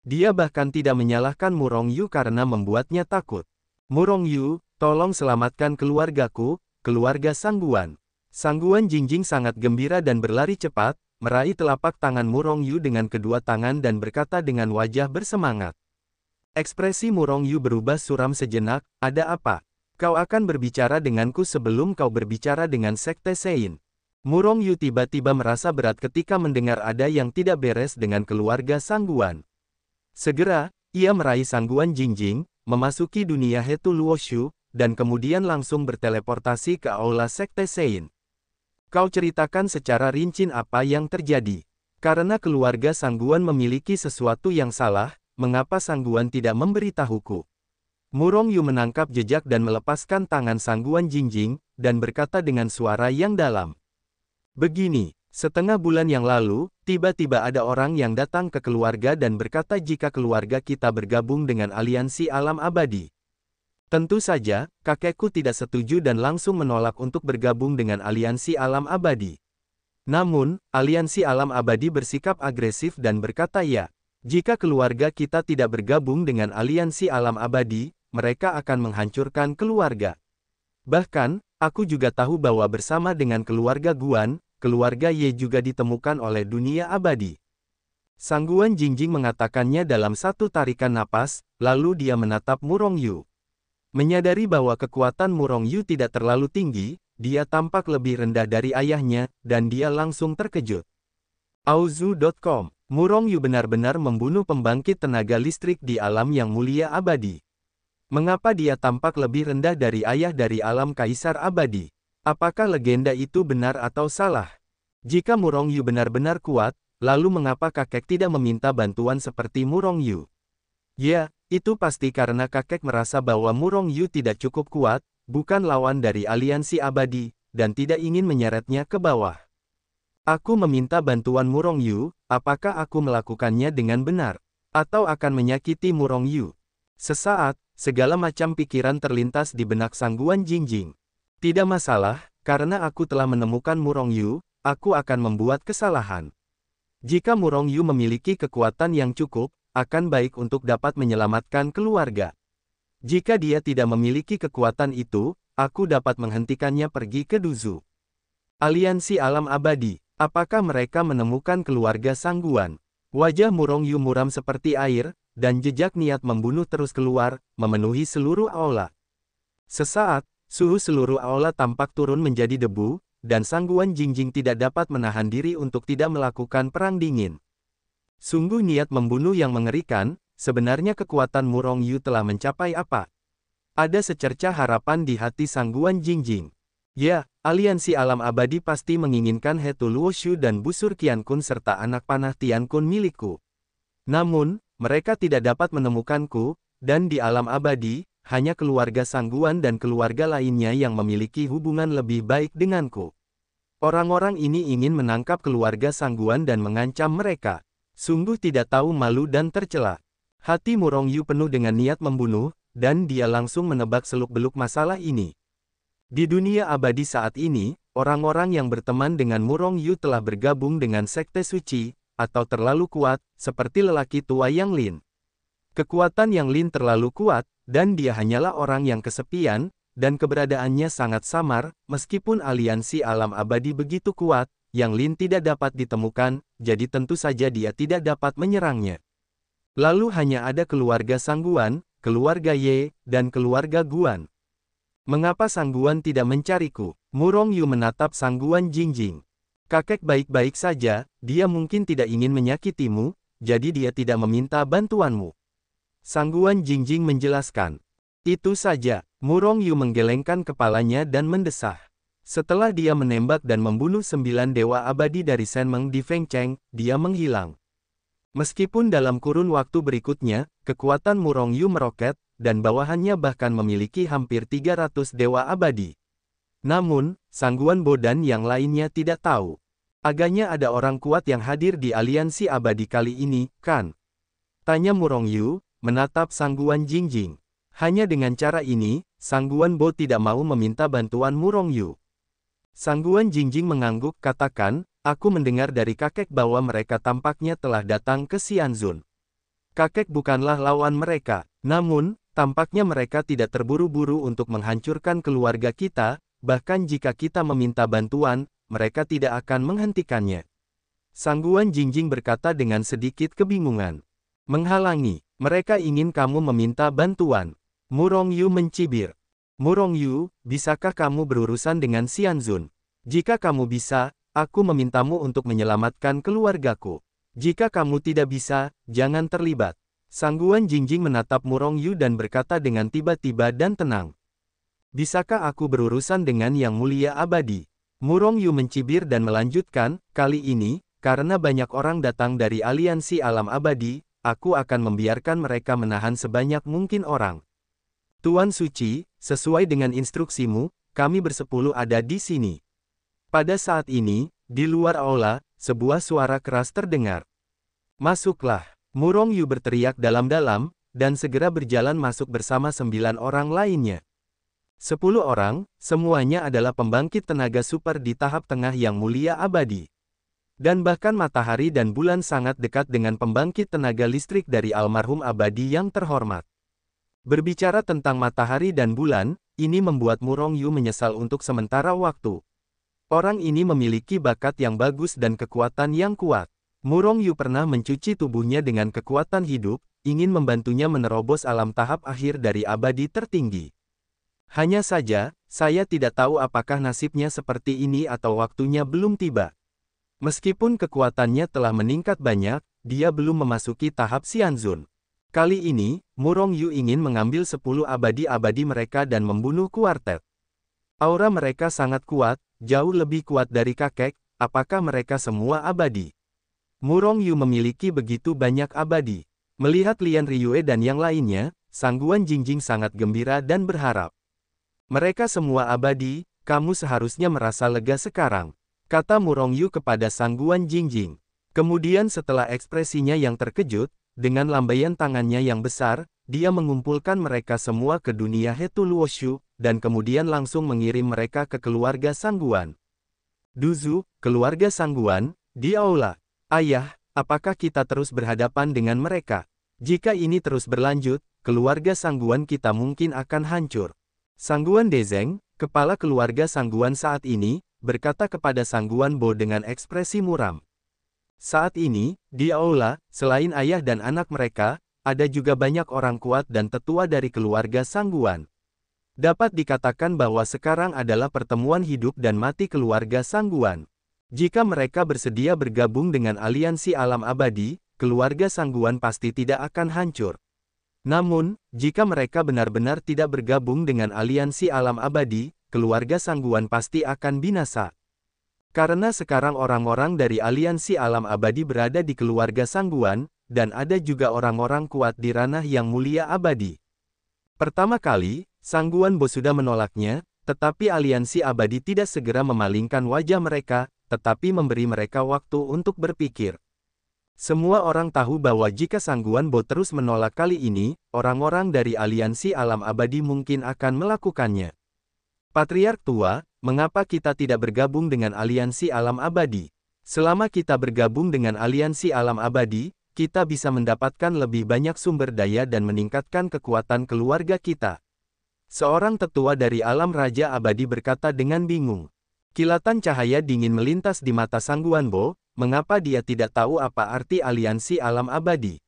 Dia bahkan tidak menyalahkan Murong Yu karena membuatnya takut. Murong Yu, tolong selamatkan keluargaku, keluarga Sangguan. Sangguan Jingjing sangat gembira dan berlari cepat, meraih telapak tangan Murong Yu dengan kedua tangan dan berkata dengan wajah bersemangat. Ekspresi Murong Yu berubah suram sejenak, ada apa? Kau akan berbicara denganku sebelum kau berbicara dengan Sekte Sein. Murong Yu tiba-tiba merasa berat ketika mendengar ada yang tidak beres dengan keluarga Sangguan. Segera, ia meraih Sangguan Jingjing, memasuki dunia Hetu Luoshu, dan kemudian langsung berteleportasi ke aula Sekte Sein. Kau ceritakan secara rinci apa yang terjadi. Karena keluarga Sangguan memiliki sesuatu yang salah, mengapa Sangguan tidak memberitahuku? Murong Yu menangkap jejak dan melepaskan tangan Sangguan Jingjing, dan berkata dengan suara yang dalam. Begini, setengah bulan yang lalu, tiba-tiba ada orang yang datang ke keluarga dan berkata jika keluarga kita bergabung dengan aliansi alam abadi. Tentu saja, kakekku tidak setuju dan langsung menolak untuk bergabung dengan aliansi alam abadi. Namun, aliansi alam abadi bersikap agresif dan berkata ya. Jika keluarga kita tidak bergabung dengan aliansi alam abadi, mereka akan menghancurkan keluarga. Bahkan, aku juga tahu bahwa bersama dengan keluarga Guan, keluarga Ye juga ditemukan oleh dunia abadi. Sangguan Jingjing mengatakannya dalam satu tarikan napas, lalu dia menatap Murong Yu. Menyadari bahwa kekuatan Murong Yu tidak terlalu tinggi, dia tampak lebih rendah dari ayahnya, dan dia langsung terkejut. Auzu.com Murong Yu benar-benar membunuh pembangkit tenaga listrik di alam yang mulia abadi. Mengapa dia tampak lebih rendah dari ayah dari alam kaisar abadi? Apakah legenda itu benar atau salah? Jika Murong Yu benar-benar kuat, lalu mengapa kakek tidak meminta bantuan seperti Murong Yu? Ya, itu pasti karena kakek merasa bahwa Murong Yu tidak cukup kuat, bukan lawan dari aliansi abadi, dan tidak ingin menyeretnya ke bawah. Aku meminta bantuan Murong Yu, apakah aku melakukannya dengan benar? Atau akan menyakiti Murong Yu? Sesaat, segala macam pikiran terlintas di benak Sangguan Jingjing. Tidak masalah, karena aku telah menemukan Murong Yu, aku akan membuat kesalahan. Jika Murong Yu memiliki kekuatan yang cukup, akan baik untuk dapat menyelamatkan keluarga. Jika dia tidak memiliki kekuatan itu, aku dapat menghentikannya pergi ke Duzu. Aliansi alam abadi. Apakah mereka menemukan keluarga Sangguan? Wajah Murong Yu muram seperti air, dan jejak niat membunuh terus keluar, memenuhi seluruh aula. Sesaat, suhu seluruh aula tampak turun menjadi debu, dan Sangguan Jingjing tidak dapat menahan diri untuk tidak melakukan perang dingin. Sungguh niat membunuh yang mengerikan, sebenarnya kekuatan Murong Yu telah mencapai apa? Ada secercah harapan di hati Sangguan Jingjing. Ya, aliansi alam abadi pasti menginginkan Hetu Luoshu dan busur Qiankun serta anak panah Tiankun milikku. Namun, mereka tidak dapat menemukanku, dan di alam abadi, hanya keluarga Sangguan dan keluarga lainnya yang memiliki hubungan lebih baik denganku. Orang-orang ini ingin menangkap keluarga Sangguan dan mengancam mereka. Sungguh tidak tahu malu dan tercela. Hati Murongyu penuh dengan niat membunuh, dan dia langsung menebak seluk-beluk masalah ini. Di dunia abadi saat ini, orang-orang yang berteman dengan Murongyu telah bergabung dengan Sekte Suci, atau terlalu kuat, seperti lelaki tua Yang Lin. Kekuatan Yang Lin terlalu kuat, dan dia hanyalah orang yang kesepian, dan keberadaannya sangat samar, meskipun aliansi alam abadi begitu kuat, Yang Lin tidak dapat ditemukan, jadi tentu saja dia tidak dapat menyerangnya. Lalu hanya ada keluarga Sangguan, keluarga Ye, dan keluarga Guan. Mengapa Sangguan tidak mencariku? Murongyu menatap Sangguan Jingjing. Kakek baik-baik saja, dia mungkin tidak ingin menyakitimu, jadi dia tidak meminta bantuanmu. Sangguan Jingjing menjelaskan. Itu saja, Murongyu menggelengkan kepalanya dan mendesah. Setelah dia menembak dan membunuh 9 dewa abadi dari Senmeng di Fengcheng, dia menghilang. Meskipun dalam kurun waktu berikutnya, kekuatan Murongyu meroket, dan bawahannya bahkan memiliki hampir 300 dewa abadi. Namun, Sangguan Bo dan yang lainnya tidak tahu. Agaknya ada orang kuat yang hadir di aliansi abadi kali ini, kan? Tanya Murongyu, menatap Sangguan Jingjing. Hanya dengan cara ini, Sangguan Bo tidak mau meminta bantuan Murongyu. Sangguan Jingjing mengangguk, katakan, aku mendengar dari kakek bahwa mereka tampaknya telah datang ke Xianzun. Kakek bukanlah lawan mereka, namun, tampaknya mereka tidak terburu-buru untuk menghancurkan keluarga kita, bahkan jika kita meminta bantuan, mereka tidak akan menghentikannya. Sangguan Jingjing berkata dengan sedikit kebingungan. Menghalangi, mereka ingin kamu meminta bantuan. Murongyu mencibir. Murongyu, bisakah kamu berurusan dengan Xianzun? Jika kamu bisa, aku memintamu untuk menyelamatkan keluargaku. Jika kamu tidak bisa, jangan terlibat. Sangguan Jingjing menatap Murongyu dan berkata dengan tiba-tiba dan tenang. Bisakah aku berurusan dengan Yang Mulia Abadi? Murongyu mencibir dan melanjutkan, kali ini, karena banyak orang datang dari aliansi alam abadi, aku akan membiarkan mereka menahan sebanyak mungkin orang. Tuan Suci, sesuai dengan instruksimu, kami bersepuluh ada di sini. Pada saat ini, di luar aula, sebuah suara keras terdengar. Masuklah, Murongyu berteriak dalam-dalam, dan segera berjalan masuk bersama 9 orang lainnya. 10 orang, semuanya adalah pembangkit tenaga super di tahap tengah Yang Mulia Abadi. Dan bahkan matahari dan bulan sangat dekat dengan pembangkit tenaga listrik dari almarhum abadi yang terhormat. Berbicara tentang matahari dan bulan, ini membuat Murongyu menyesal untuk sementara waktu. Orang ini memiliki bakat yang bagus dan kekuatan yang kuat. Murongyu pernah mencuci tubuhnya dengan kekuatan hidup, ingin membantunya menerobos alam tahap akhir dari abadi tertinggi. Hanya saja, saya tidak tahu apakah nasibnya seperti ini atau waktunya belum tiba. Meskipun kekuatannya telah meningkat banyak, dia belum memasuki tahap Xianzun. Kali ini, Murongyu ingin mengambil 10 abadi-abadi mereka dan membunuh kuartet. Aura mereka sangat kuat, jauh lebih kuat dari kakek, apakah mereka semua abadi? Murongyu memiliki begitu banyak abadi. Melihat Lian Ryue dan yang lainnya, Sangguan Jingjing sangat gembira dan berharap. Mereka semua abadi, kamu seharusnya merasa lega sekarang, kata Murongyu kepada Sangguan Jingjing. Kemudian setelah ekspresinya yang terkejut, dengan lambaian tangannya yang besar, dia mengumpulkan mereka semua ke dunia Hetu Luoshu, dan kemudian langsung mengirim mereka ke keluarga Sangguan. Duzu, keluarga Sangguan, di aula. Ayah, apakah kita terus berhadapan dengan mereka? Jika ini terus berlanjut, keluarga Sangguan kita mungkin akan hancur. Sangguan Dezeng, kepala keluarga Sangguan saat ini, berkata kepada Sangguan Bo dengan ekspresi muram. Saat ini, di aula, selain ayah dan anak mereka, ada juga banyak orang kuat dan tetua dari keluarga Sangguan. Dapat dikatakan bahwa sekarang adalah pertemuan hidup dan mati keluarga Sangguan. Jika mereka bersedia bergabung dengan aliansi alam abadi, keluarga Sangguan pasti tidak akan hancur. Namun, jika mereka benar-benar tidak bergabung dengan aliansi alam abadi, keluarga Sangguan pasti akan binasa. Karena sekarang orang-orang dari aliansi alam abadi berada di keluarga Sangguan, dan ada juga orang-orang kuat di ranah Yang Mulia Abadi. Pertama kali, Sangguan Bo sudah menolaknya, tetapi aliansi abadi tidak segera memalingkan wajah mereka, tetapi memberi mereka waktu untuk berpikir. Semua orang tahu bahwa jika Sangguan Bo terus menolak kali ini, orang-orang dari aliansi alam abadi mungkin akan melakukannya. Patriark tua, mengapa kita tidak bergabung dengan aliansi alam abadi? Selama kita bergabung dengan aliansi alam abadi, kita bisa mendapatkan lebih banyak sumber daya dan meningkatkan kekuatan keluarga kita. Seorang tetua dari alam raja abadi berkata dengan bingung. Kilatan cahaya dingin melintas di mata Sangguan Bo, mengapa dia tidak tahu apa arti aliansi alam abadi.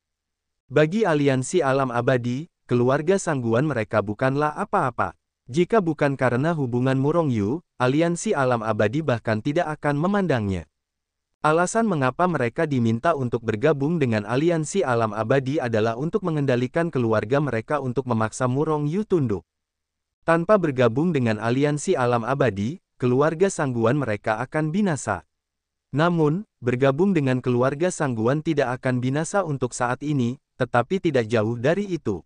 Bagi aliansi alam abadi, keluarga Sangguan mereka bukanlah apa-apa. Jika bukan karena hubungan Murongyu, aliansi alam abadi bahkan tidak akan memandangnya. Alasan mengapa mereka diminta untuk bergabung dengan aliansi alam abadi adalah untuk mengendalikan keluarga mereka untuk memaksa Murongyu tunduk. Tanpa bergabung dengan aliansi alam abadi, keluarga Sangguan mereka akan binasa. Namun, bergabung dengan keluarga Sangguan tidak akan binasa untuk saat ini, tetapi tidak jauh dari itu.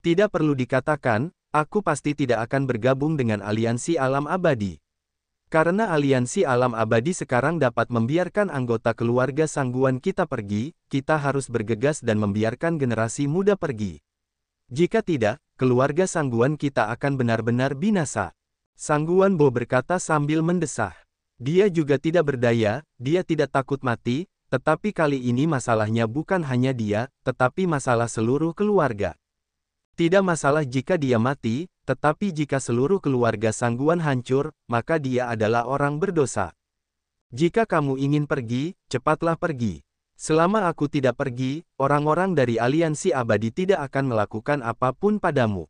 Tidak perlu dikatakan, aku pasti tidak akan bergabung dengan aliansi alam abadi. Karena aliansi alam abadi sekarang dapat membiarkan anggota keluarga Sangguan kita pergi, kita harus bergegas dan membiarkan generasi muda pergi. Jika tidak, keluarga Sangguan kita akan benar-benar binasa. Sangguan Bo berkata sambil mendesah. Dia juga tidak berdaya, dia tidak takut mati, tetapi kali ini masalahnya bukan hanya dia, tetapi masalah seluruh keluarga. Tidak masalah jika dia mati, tetapi jika seluruh keluarga Sangguan hancur, maka dia adalah orang berdosa. Jika kamu ingin pergi, cepatlah pergi. Selama aku tidak pergi, orang-orang dari aliansi abadi tidak akan melakukan apapun padamu.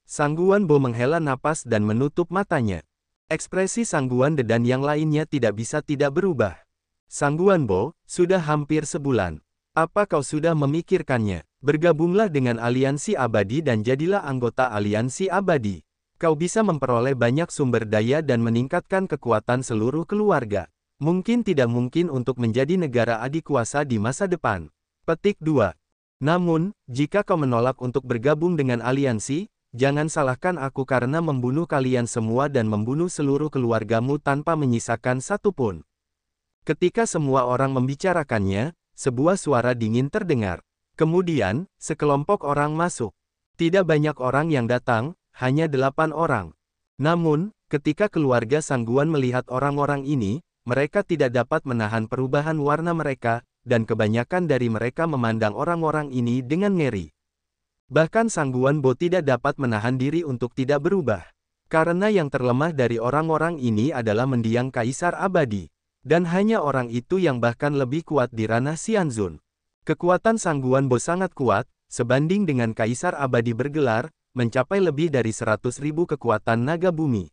Sangguan Bo menghela napas dan menutup matanya. Ekspresi Sangguan De dan yang lainnya tidak bisa tidak berubah. Sangguan Bo, sudah hampir sebulan. Apa kau sudah memikirkannya? Bergabunglah dengan aliansi abadi dan jadilah anggota aliansi abadi. Kau bisa memperoleh banyak sumber daya dan meningkatkan kekuatan seluruh keluarga. Mungkin tidak mungkin untuk menjadi negara adikuasa di masa depan. Petik 2. Namun, jika kau menolak untuk bergabung dengan aliansi, jangan salahkan aku karena membunuh kalian semua dan membunuh seluruh keluargamu tanpa menyisakan satu pun. Ketika semua orang membicarakannya, sebuah suara dingin terdengar. Kemudian, sekelompok orang masuk. Tidak banyak orang yang datang, hanya 8 orang. Namun, ketika keluarga Sangguan melihat orang-orang ini, mereka tidak dapat menahan perubahan warna mereka, dan kebanyakan dari mereka memandang orang-orang ini dengan ngeri. Bahkan Sangguan Bo tidak dapat menahan diri untuk tidak berubah. Karena yang terlemah dari orang-orang ini adalah mendiang Kaisar Abadi. Dan hanya orang itu yang bahkan lebih kuat di ranah Xianzun. Kekuatan Sangguan Bo sangat kuat, sebanding dengan Kaisar Abadi bergelar, mencapai lebih dari 100.000 kekuatan naga bumi.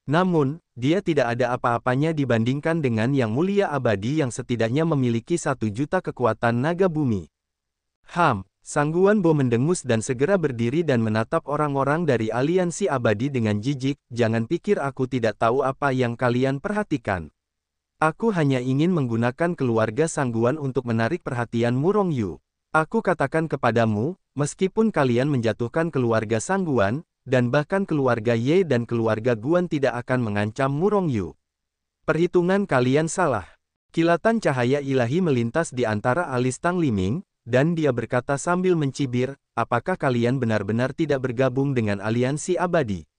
Namun, dia tidak ada apa-apanya dibandingkan dengan Yang Mulia Abadi yang setidaknya memiliki 1 juta kekuatan naga bumi. Sangguan Bo mendengus dan segera berdiri dan menatap orang-orang dari aliansi abadi dengan jijik, jangan pikir aku tidak tahu apa yang kalian perhatikan. Aku hanya ingin menggunakan keluarga Sangguan untuk menarik perhatian Murongyu. Aku katakan kepadamu, meskipun kalian menjatuhkan keluarga Sangguan, dan bahkan keluarga Ye dan keluarga Guan tidak akan mengancam Murongyu. Perhitungan kalian salah. Kilatan cahaya ilahi melintas di antara alis Tang Liming, dan dia berkata sambil mencibir, apakah kalian benar-benar tidak bergabung dengan aliansi abadi?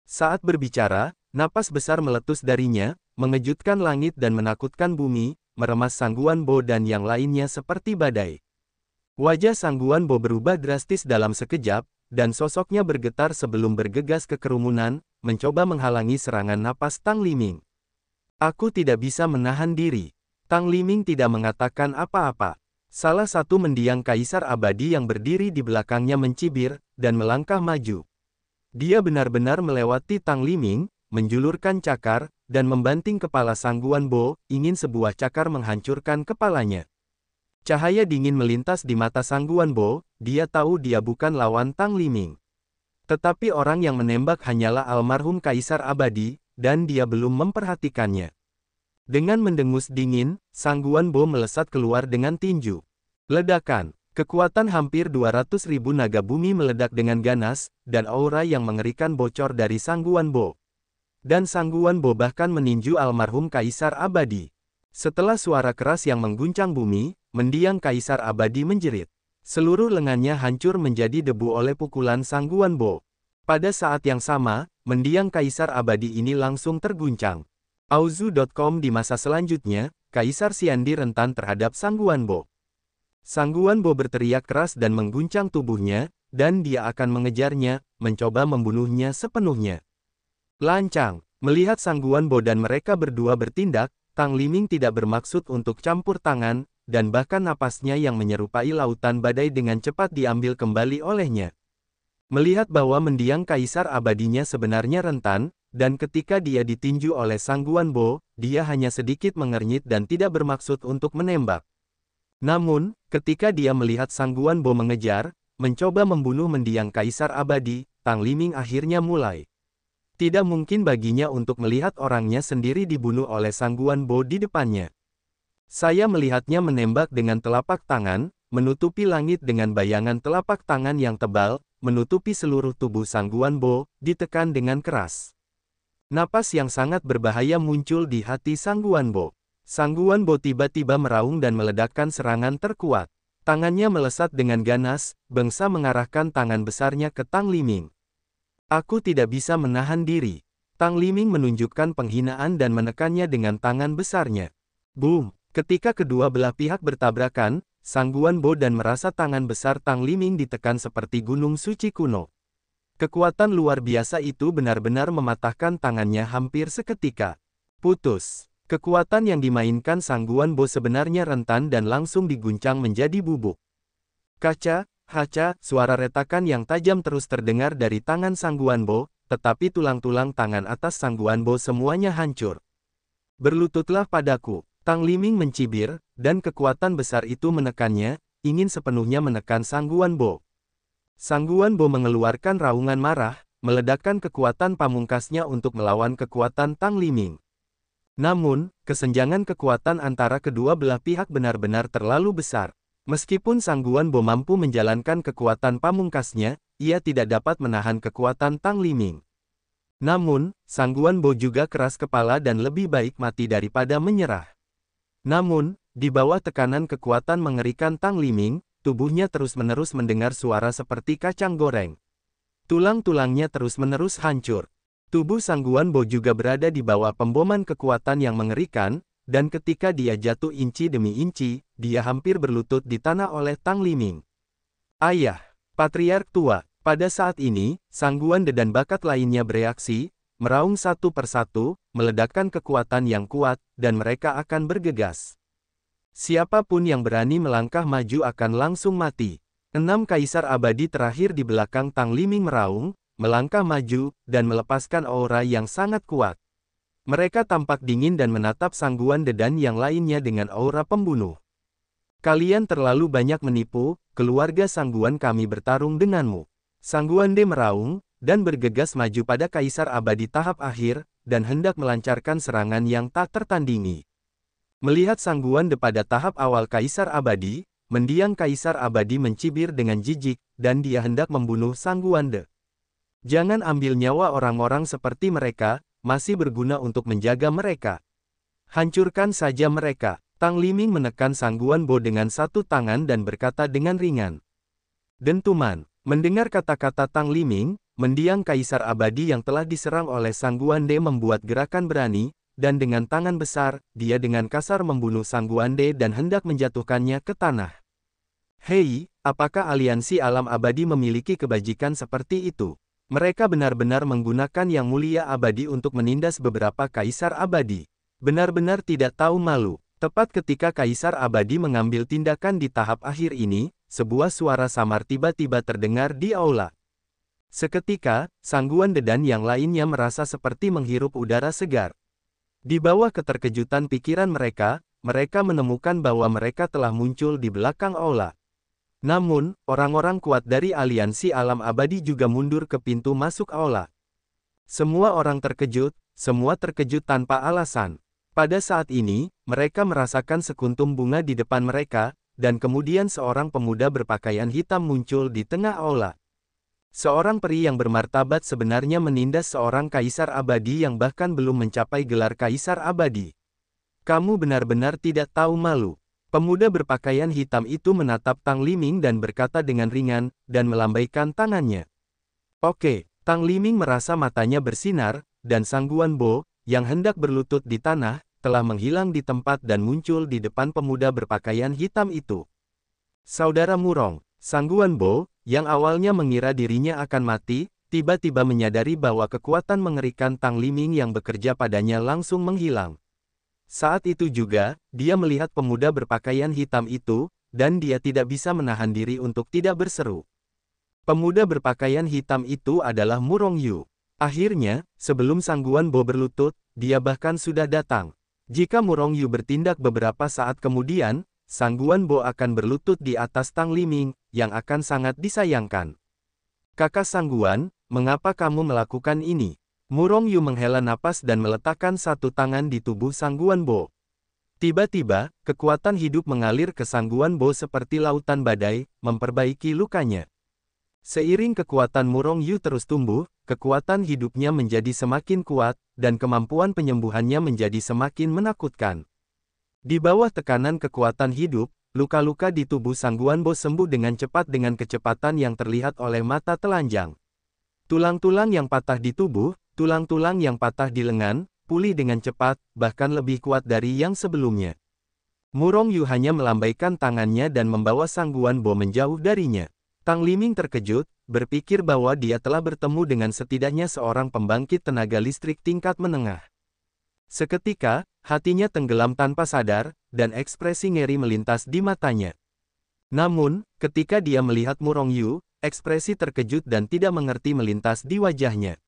Saat berbicara, napas besar meletus darinya, mengejutkan langit dan menakutkan bumi, meremas Sangguan Bo dan yang lainnya seperti badai. Wajah Sangguan Bo berubah drastis dalam sekejap, dan sosoknya bergetar sebelum bergegas ke kerumunan, mencoba menghalangi serangan napas Tang Liming. Aku tidak bisa menahan diri. Tang Liming tidak mengatakan apa-apa. Salah satu mendiang Kaisar Abadi yang berdiri di belakangnya mencibir, dan melangkah maju. Dia benar-benar melewati Tang Liming, menjulurkan cakar, dan membanting kepala Sangguan Bo, ingin sebuah cakar menghancurkan kepalanya. Cahaya dingin melintas di mata Sangguan Bo, dia tahu dia bukan lawan Tang Liming. Tetapi orang yang menembak hanyalah almarhum Kaisar Abadi, dan dia belum memperhatikannya. Dengan mendengus dingin, Sangguan Bo melesat keluar dengan tinju. Ledakan. Kekuatan hampir 200.000 naga bumi meledak dengan ganas, dan aura yang mengerikan bocor dari Sangguan Bo. Dan Sangguan Bo bahkan meninju almarhum Kaisar Abadi. Setelah suara keras yang mengguncang bumi, mendiang Kaisar Abadi menjerit. Seluruh lengannya hancur menjadi debu oleh pukulan Sangguan Bo. Pada saat yang sama, mendiang Kaisar Abadi ini langsung terguncang. Auzu.com Di masa selanjutnya, Kaisar Xiandi rentan terhadap Sangguan Bo. Sangguan Bo berteriak keras dan mengguncang tubuhnya, dan dia akan mengejarnya, mencoba membunuhnya sepenuhnya. Lancang, melihat Sangguan Bo dan mereka berdua bertindak, Tang Liming tidak bermaksud untuk campur tangan, dan bahkan napasnya yang menyerupai lautan badai dengan cepat diambil kembali olehnya. Melihat bahwa mendiang Kaisar Abadinya sebenarnya rentan, dan ketika dia ditinju oleh Sangguan Bo, dia hanya sedikit mengernyit dan tidak bermaksud untuk menembak. Namun, ketika dia melihat Sangguan Bo mengejar, mencoba membunuh mendiang Kaisar Abadi, Tang Liming akhirnya mulai. Tidak mungkin baginya untuk melihat orangnya sendiri dibunuh oleh Sangguan Bo di depannya. Saya melihatnya menembak dengan telapak tangan, menutupi langit dengan bayangan telapak tangan yang tebal, menutupi seluruh tubuh Sangguan Bo, ditekan dengan keras. Napas yang sangat berbahaya muncul di hati Sangguan Bo. Sangguan Bo tiba-tiba meraung dan meledakkan serangan terkuat. Tangannya melesat dengan ganas, bangsa mengarahkan tangan besarnya ke Tang Liming. Aku tidak bisa menahan diri. Tang Liming menunjukkan penghinaan dan menekannya dengan tangan besarnya. Boom! Ketika kedua belah pihak bertabrakan, Sangguan Bo dan merasa tangan besar Tang Liming ditekan seperti gunung suci kuno. Kekuatan luar biasa itu benar-benar mematahkan tangannya hampir seketika. Putus. Kekuatan yang dimainkan Sangguan Bo sebenarnya rentan dan langsung diguncang menjadi bubuk. Kaca, haca, suara retakan yang tajam terus terdengar dari tangan Sangguan Bo, tetapi tulang-tulang tangan atas Sangguan Bo semuanya hancur. Berlututlah padaku, Tang Liming mencibir, dan kekuatan besar itu menekannya, ingin sepenuhnya menekan Sangguan Bo. Sangguan Bo mengeluarkan raungan marah, meledakkan kekuatan pamungkasnya untuk melawan kekuatan Tang Liming. Namun, kesenjangan kekuatan antara kedua belah pihak benar-benar terlalu besar. Meskipun Sangguan Bo mampu menjalankan kekuatan pamungkasnya, ia tidak dapat menahan kekuatan Tang Liming. Namun, Sangguan Bo juga keras kepala dan lebih baik mati daripada menyerah. Namun, di bawah tekanan kekuatan mengerikan Tang Liming, tubuhnya terus-menerus mendengar suara seperti kacang goreng. Tulang-tulangnya terus-menerus hancur. Tubuh Sangguan Bo juga berada di bawah pemboman kekuatan yang mengerikan, dan ketika dia jatuh inci demi inci, dia hampir berlutut di tanah oleh Tang Liming. Ayah, Patriark tua, pada saat ini, Sangguan De dan bakat lainnya bereaksi, meraung satu persatu, meledakkan kekuatan yang kuat, dan mereka akan bergegas. Siapapun yang berani melangkah maju akan langsung mati. 6 Kaisar Abadi terakhir di belakang Tang Liming meraung, melangkah maju, dan melepaskan aura yang sangat kuat. Mereka tampak dingin dan menatap Sangguan De dan yang lainnya dengan aura pembunuh. Kalian terlalu banyak menipu, keluarga Sangguan kami bertarung denganmu. Sangguan De meraung, dan bergegas maju pada Kaisar Abadi tahap akhir, dan hendak melancarkan serangan yang tak tertandingi. Melihat Sangguan De pada tahap awal Kaisar Abadi, mendiang Kaisar Abadi mencibir dengan jijik, dan dia hendak membunuh Sangguan De. Jangan ambil nyawa orang-orang seperti mereka, masih berguna untuk menjaga mereka. Hancurkan saja mereka. Tang Liming menekan Sangguan Bo dengan satu tangan dan berkata dengan ringan. Dentuman. Mendengar kata-kata Tang Liming, mendiang Kaisar Abadi yang telah diserang oleh Sangguan De membuat gerakan berani, dan dengan tangan besar, dia dengan kasar membunuh Sangguan De dan hendak menjatuhkannya ke tanah. Hei, apakah aliansi alam abadi memiliki kebajikan seperti itu? Mereka benar-benar menggunakan yang mulia abadi untuk menindas beberapa Kaisar Abadi. Benar-benar tidak tahu malu. Tepat ketika Kaisar Abadi mengambil tindakan di tahap akhir ini, sebuah suara samar tiba-tiba terdengar di aula. Seketika, Sangguan De dan yang lainnya merasa seperti menghirup udara segar. Di bawah keterkejutan pikiran mereka menemukan bahwa mereka telah muncul di belakang aula. Namun, orang-orang kuat dari aliansi alam abadi juga mundur ke pintu masuk aula. Semua orang terkejut, semua terkejut tanpa alasan. Pada saat ini, mereka merasakan sekuntum bunga di depan mereka, dan kemudian seorang pemuda berpakaian hitam muncul di tengah aula. Seorang peri yang bermartabat sebenarnya menindas seorang kaisar abadi yang bahkan belum mencapai gelar kaisar abadi. Kamu benar-benar tidak tahu malu. Pemuda berpakaian hitam itu menatap Tang Liming dan berkata dengan ringan, dan melambaikan tangannya. Oke, Tang Liming merasa matanya bersinar, dan Sang Guan Bo, yang hendak berlutut di tanah, telah menghilang di tempat dan muncul di depan pemuda berpakaian hitam itu. Saudara Murong, Sang Guan Bo, yang awalnya mengira dirinya akan mati, tiba-tiba menyadari bahwa kekuatan mengerikan Tang Liming yang bekerja padanya langsung menghilang. Saat itu juga, dia melihat pemuda berpakaian hitam itu, dan dia tidak bisa menahan diri untuk tidak berseru. Pemuda berpakaian hitam itu adalah Murong Yu. Akhirnya, sebelum Sang Guan Bo berlutut, dia bahkan sudah datang. Jika Murong Yu bertindak beberapa saat kemudian, Sang Guan Bo akan berlutut di atas Tang Liming, yang akan sangat disayangkan. Kakak Sang Guan, mengapa kamu melakukan ini? Murong Yu menghela napas dan meletakkan satu tangan di tubuh Sang Guan Bo. Tiba-tiba, kekuatan hidup mengalir ke Sang Guan Bo seperti lautan badai, memperbaiki lukanya. Seiring kekuatan Murong Yu terus tumbuh, kekuatan hidupnya menjadi semakin kuat, dan kemampuan penyembuhannya menjadi semakin menakutkan. Di bawah tekanan kekuatan hidup, luka-luka di tubuh Sang Guan Bo sembuh dengan cepat dengan kecepatan yang terlihat oleh mata telanjang. Tulang-tulang yang patah di tubuh, tulang-tulang yang patah di lengan, pulih dengan cepat, bahkan lebih kuat dari yang sebelumnya. Murong Yu hanya melambaikan tangannya dan membawa Sang Guan Bo menjauh darinya. Tang Liming terkejut, berpikir bahwa dia telah bertemu dengan setidaknya seorang pembangkit tenaga listrik tingkat menengah. Seketika, hatinya tenggelam tanpa sadar, dan ekspresi ngeri melintas di matanya. Namun, ketika dia melihat Murong Yu, ekspresi terkejut dan tidak mengerti melintas di wajahnya.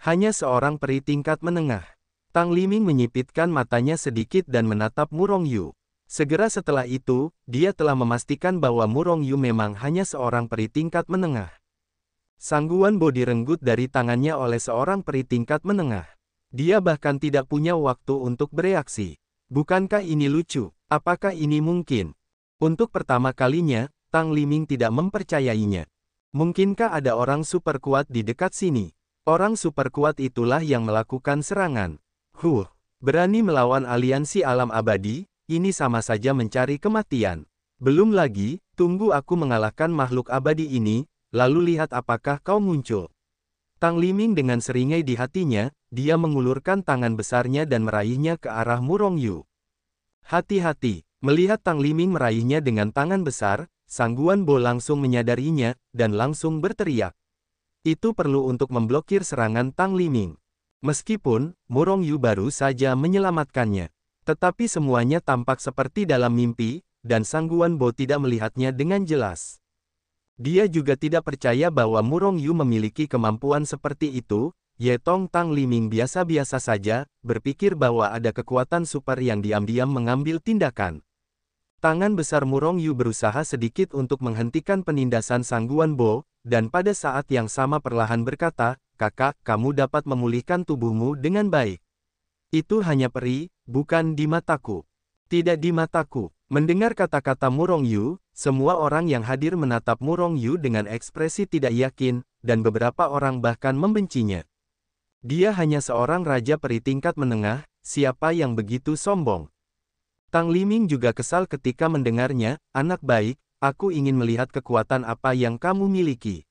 Hanya seorang peri tingkat menengah. Tang Liming menyipitkan matanya sedikit dan menatap Murong Yu. Segera setelah itu, dia telah memastikan bahwa Murong Yu memang hanya seorang peri tingkat menengah. Sang Guan Bo direnggut dari tangannya oleh seorang peri tingkat menengah. Dia bahkan tidak punya waktu untuk bereaksi. Bukankah ini lucu? Apakah ini mungkin? Untuk pertama kalinya, Tang Liming tidak mempercayainya. Mungkinkah ada orang super kuat di dekat sini? Orang super kuat itulah yang melakukan serangan. Berani melawan aliansi alam abadi, ini sama saja mencari kematian. Belum lagi, tunggu aku mengalahkan makhluk abadi ini, lalu lihat apakah kau muncul. Tang Liming dengan seringai di hatinya, dia mengulurkan tangan besarnya dan meraihnya ke arah Murong Yu. Hati-hati, melihat Tang Liming meraihnya dengan tangan besar, Sang Guan Bo langsung menyadarinya, dan langsung berteriak. Itu perlu untuk memblokir serangan Tang Liming. Meskipun, Murong Yu baru saja menyelamatkannya. Tetapi semuanya tampak seperti dalam mimpi, dan Sang Guan Bo tidak melihatnya dengan jelas. Dia juga tidak percaya bahwa Murong Yu memiliki kemampuan seperti itu. Ye Tong Tang Liming biasa-biasa saja, berpikir bahwa ada kekuatan super yang diam-diam mengambil tindakan. Tangan besar Murong Yu berusaha sedikit untuk menghentikan penindasan Sang Guan Bo, dan pada saat yang sama perlahan berkata, "Kakak, kamu dapat memulihkan tubuhmu dengan baik. Itu hanya peri, bukan di mataku." Tidak di mataku. Mendengar kata-kata Murong Yu, semua orang yang hadir menatap Murong Yu dengan ekspresi tidak yakin, dan beberapa orang bahkan membencinya. Dia hanya seorang raja peri tingkat menengah, siapa yang begitu sombong? Tang Liming juga kesal ketika mendengarnya, "Anak baik, aku ingin melihat kekuatan apa yang kamu miliki."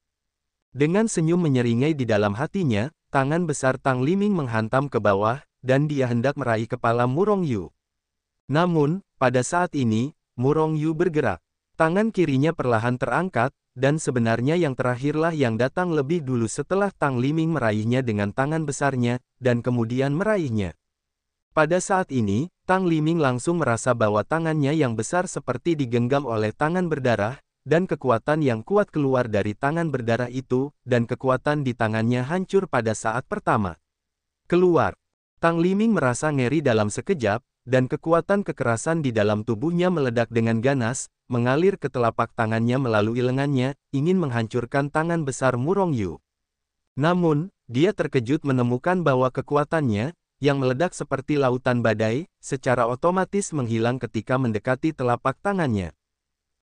Dengan senyum menyeringai di dalam hatinya, tangan besar Tang Liming menghantam ke bawah, dan dia hendak meraih kepala Murong Yu. Namun, pada saat ini, Murong Yu bergerak. Tangan kirinya perlahan terangkat, dan sebenarnya yang terakhirlah yang datang lebih dulu setelah Tang Liming meraihnya dengan tangan besarnya, dan kemudian meraihnya. Pada saat ini, Tang Liming langsung merasa bahwa tangannya yang besar seperti digenggam oleh tangan berdarah, dan kekuatan yang kuat keluar dari tangan berdarah itu, dan kekuatan di tangannya hancur pada saat pertama keluar. Tang Liming merasa ngeri dalam sekejap, dan kekuatan kekerasan di dalam tubuhnya meledak dengan ganas, mengalir ke telapak tangannya melalui lengannya, ingin menghancurkan tangan besar Murong Yu. Namun, dia terkejut menemukan bahwa kekuatannya, yang meledak seperti lautan badai, secara otomatis menghilang ketika mendekati telapak tangannya.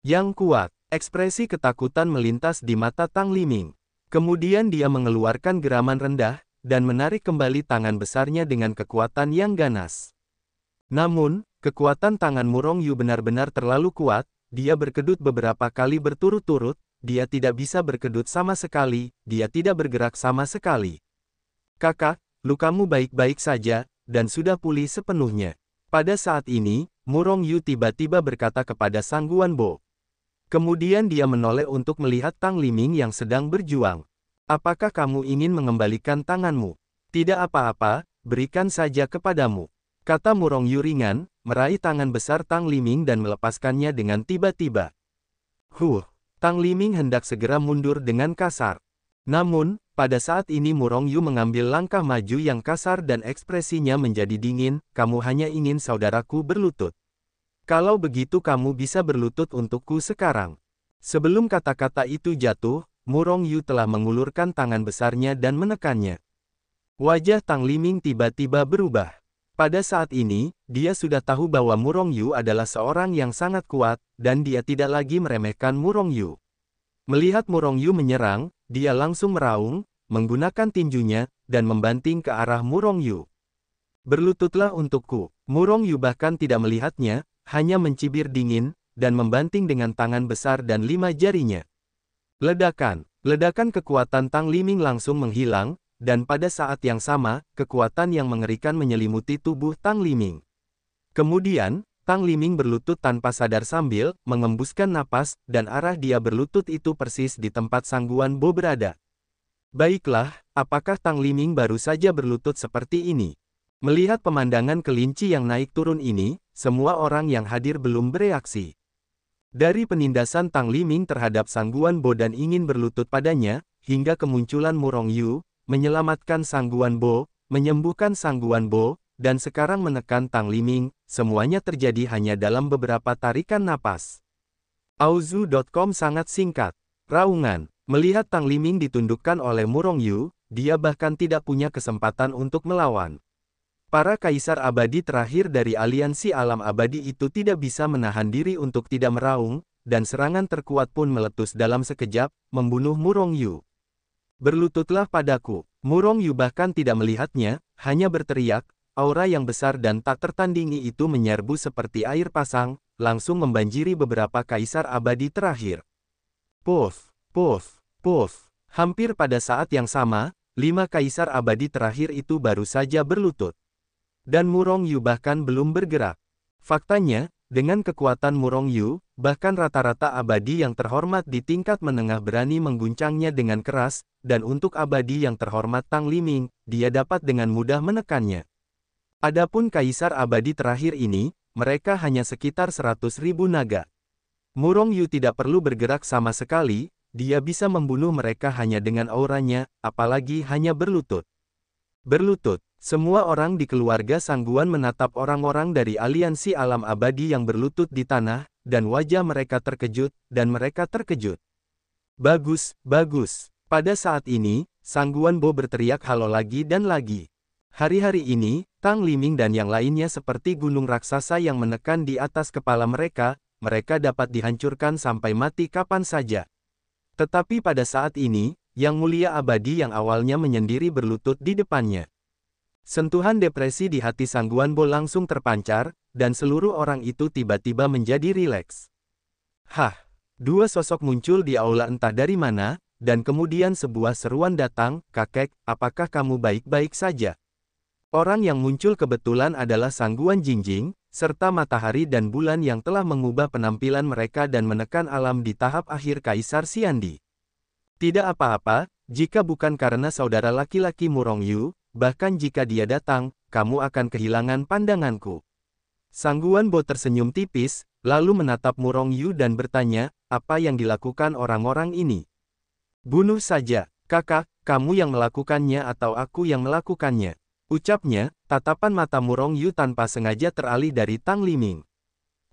Yang kuat. Ekspresi ketakutan melintas di mata Tang Liming. Kemudian dia mengeluarkan geraman rendah, dan menarik kembali tangan besarnya dengan kekuatan yang ganas. Namun, kekuatan tangan Murong Yu benar-benar terlalu kuat, dia berkedut beberapa kali berturut-turut, dia tidak bisa berkedut sama sekali, dia tidak bergerak sama sekali. Kakak, lukamu baik-baik saja, dan sudah pulih sepenuhnya. Pada saat ini, Murong Yu tiba-tiba berkata kepada Sang Guanbo. Kemudian dia menoleh untuk melihat Tang Liming yang sedang berjuang. Apakah kamu ingin mengembalikan tanganmu? Tidak apa-apa, berikan saja kepadamu. Kata Murong Yu ringan, meraih tangan besar Tang Liming dan melepaskannya dengan tiba-tiba. Tang Liming hendak segera mundur dengan kasar. Namun, pada saat ini Murong Yu mengambil langkah maju yang kasar dan ekspresinya menjadi dingin, kamu hanya ingin saudaraku berlutut. Kalau begitu kamu bisa berlutut untukku sekarang. Sebelum kata-kata itu jatuh, Murong Yu telah mengulurkan tangan besarnya dan menekannya. Wajah Tang Liming tiba-tiba berubah. Pada saat ini, dia sudah tahu bahwa Murong Yu adalah seorang yang sangat kuat, dan dia tidak lagi meremehkan Murong Yu. Melihat Murong Yu menyerang, dia langsung meraung, menggunakan tinjunya, dan membanting ke arah Murong Yu. Berlututlah untukku. Murong Yu bahkan tidak melihatnya, hanya mencibir dingin, dan membanting dengan tangan besar dan 5 jarinya. Ledakan kekuatan Tang Liming langsung menghilang, dan pada saat yang sama, kekuatan yang mengerikan menyelimuti tubuh Tang Liming. Kemudian, Tang Liming berlutut tanpa sadar sambil mengembuskan napas, dan arah dia berlutut itu persis di tempat Sang Guanbo berada. Baiklah, apakah Tang Liming baru saja berlutut seperti ini? Melihat pemandangan kelinci yang naik turun ini, semua orang yang hadir belum bereaksi. Dari penindasan Tang Liming terhadap Sang Guanbo dan ingin berlutut padanya, hingga kemunculan Murong Yu, menyelamatkan Sang Guanbo, menyembuhkan Sang Guanbo, dan sekarang menekan Tang Liming, semuanya terjadi hanya dalam beberapa tarikan napas. Auzu.com sangat singkat. Raungan. Melihat Tang Liming ditundukkan oleh Murong Yu, dia bahkan tidak punya kesempatan untuk melawan. Para kaisar abadi terakhir dari aliansi alam abadi itu tidak bisa menahan diri untuk tidak meraung, dan serangan terkuat pun meletus dalam sekejap, membunuh Murong Yu. Berlututlah padaku. Murong Yu bahkan tidak melihatnya, hanya berteriak, aura yang besar dan tak tertandingi itu menyerbu seperti air pasang, langsung membanjiri beberapa kaisar abadi terakhir. Puff, puff, puff. Hampir pada saat yang sama, 5 kaisar abadi terakhir itu baru saja berlutut. Dan Murong Yu bahkan belum bergerak. Faktanya, dengan kekuatan Murong Yu, bahkan rata-rata abadi yang terhormat di tingkat menengah berani mengguncangnya dengan keras, dan untuk abadi yang terhormat Tang Liming, dia dapat dengan mudah menekannya. Adapun kaisar abadi terakhir ini, mereka hanya sekitar 100.000 naga. Murong Yu tidak perlu bergerak sama sekali, dia bisa membunuh mereka hanya dengan auranya, apalagi hanya berlutut. Berlutut. Semua orang di keluarga Sangguan menatap orang-orang dari aliansi alam abadi yang berlutut di tanah, dan wajah mereka terkejut, dan mereka terkejut. Bagus, bagus. Pada saat ini, Sang Guanbo berteriak halo lagi dan lagi. Hari-hari ini, Tang Liming dan yang lainnya seperti gunung raksasa yang menekan di atas kepala mereka dapat dihancurkan sampai mati kapan saja. Tetapi pada saat ini, Yang Mulia Abadi yang awalnya menyendiri berlutut di depannya. Sentuhan depresi di hati Sang Guanbo langsung terpancar, dan seluruh orang itu tiba-tiba menjadi rileks. Dua sosok muncul di aula entah dari mana, dan kemudian sebuah seruan datang, kakek, apakah kamu baik-baik saja? Orang yang muncul kebetulan adalah Sang Guan Jingjing, serta matahari dan bulan yang telah mengubah penampilan mereka dan menekan alam di tahap akhir Kaisar Xiandi. Tidak apa-apa, jika bukan karena saudara laki-laki Murong Yu, bahkan jika dia datang, kamu akan kehilangan pandanganku. Sang Guanbo tersenyum tipis, lalu menatap Murong Yu dan bertanya, apa yang dilakukan orang-orang ini? Bunuh saja, kakak, kamu yang melakukannya atau aku yang melakukannya? Ucapnya, tatapan mata Murong Yu tanpa sengaja teralih dari Tang Liming.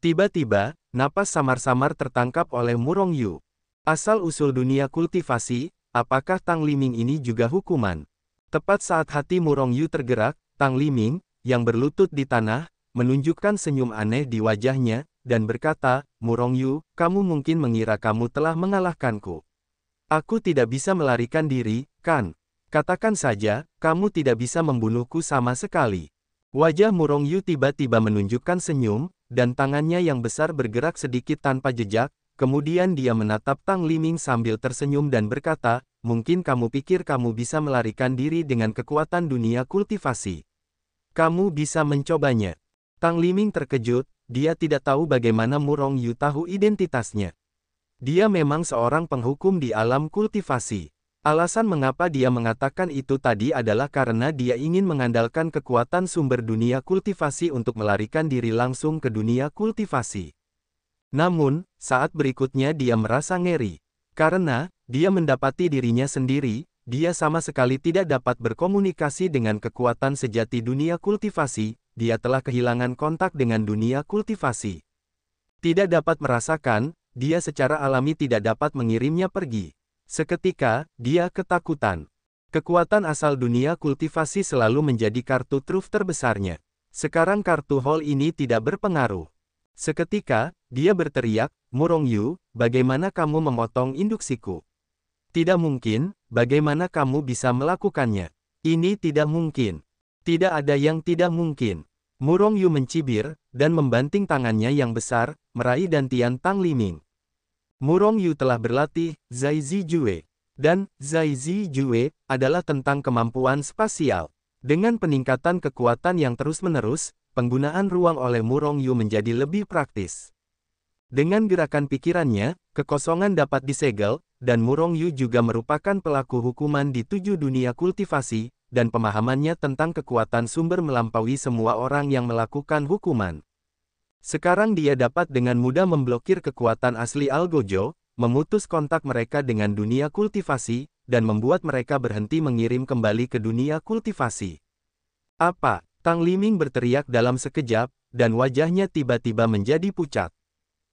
Tiba-tiba, napas samar-samar tertangkap oleh Murong Yu. Asal-usul dunia kultivasi, apakah Tang Liming ini juga hukuman? Tepat saat hati Murong Yu tergerak, Tang Liming, yang berlutut di tanah, menunjukkan senyum aneh di wajahnya, dan berkata, Murongyu, kamu mungkin mengira kamu telah mengalahkanku. Aku tidak bisa melarikan diri, kan? Katakan saja, kamu tidak bisa membunuhku sama sekali. Wajah Murongyu tiba-tiba menunjukkan senyum, dan tangannya yang besar bergerak sedikit tanpa jejak, kemudian dia menatap Tang Liming sambil tersenyum dan berkata, mungkin kamu pikir kamu bisa melarikan diri dengan kekuatan dunia kultivasi. Kamu bisa mencobanya. Tang Liming terkejut, dia tidak tahu bagaimana Murongyu tahu identitasnya. Dia memang seorang penghukum di alam kultivasi. Alasan mengapa dia mengatakan itu tadi adalah karena dia ingin mengandalkan kekuatan sumber dunia kultivasi untuk melarikan diri langsung ke dunia kultivasi. Namun, saat berikutnya dia merasa ngeri. Karena, dia mendapati dirinya sendiri, dia sama sekali tidak dapat berkomunikasi dengan kekuatan sejati dunia kultivasi, dia telah kehilangan kontak dengan dunia kultivasi. Tidak dapat merasakan, dia secara alami tidak dapat mengirimnya pergi. Seketika, dia ketakutan. Kekuatan asal dunia kultivasi selalu menjadi kartu truf terbesarnya. Sekarang kartu hall ini tidak berpengaruh. Seketika, dia berteriak, Murongyu, bagaimana kamu memotong induksiku? Tidak mungkin, bagaimana kamu bisa melakukannya? Ini tidak mungkin. Tidak ada yang tidak mungkin. Murongyu mencibir, dan membanting tangannya yang besar, meraih dantian Tang Liming. Murongyu telah berlatih Zai Zi Jue, dan Zai Zi Jue adalah tentang kemampuan spasial. Dengan peningkatan kekuatan yang terus-menerus, penggunaan ruang oleh Murongyu menjadi lebih praktis. Dengan gerakan pikirannya, kekosongan dapat disegel, dan Murongyu juga merupakan pelaku hukuman di 7 dunia kultivasi, dan pemahamannya tentang kekuatan sumber melampaui semua orang yang melakukan hukuman. Sekarang dia dapat dengan mudah memblokir kekuatan asli Algojo, memutus kontak mereka dengan dunia kultivasi, dan membuat mereka berhenti mengirim kembali ke dunia kultivasi. Apa? Tang Liming berteriak dalam sekejap, dan wajahnya tiba-tiba menjadi pucat.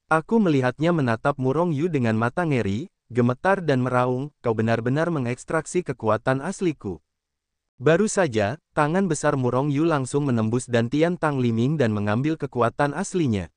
Aku melihatnya menatap Murongyu dengan mata ngeri, gemetar dan meraung, kau benar-benar mengekstraksi kekuatan asliku. Baru saja, tangan besar Murongyu langsung menembus dantian Tang Liming dan mengambil kekuatan aslinya.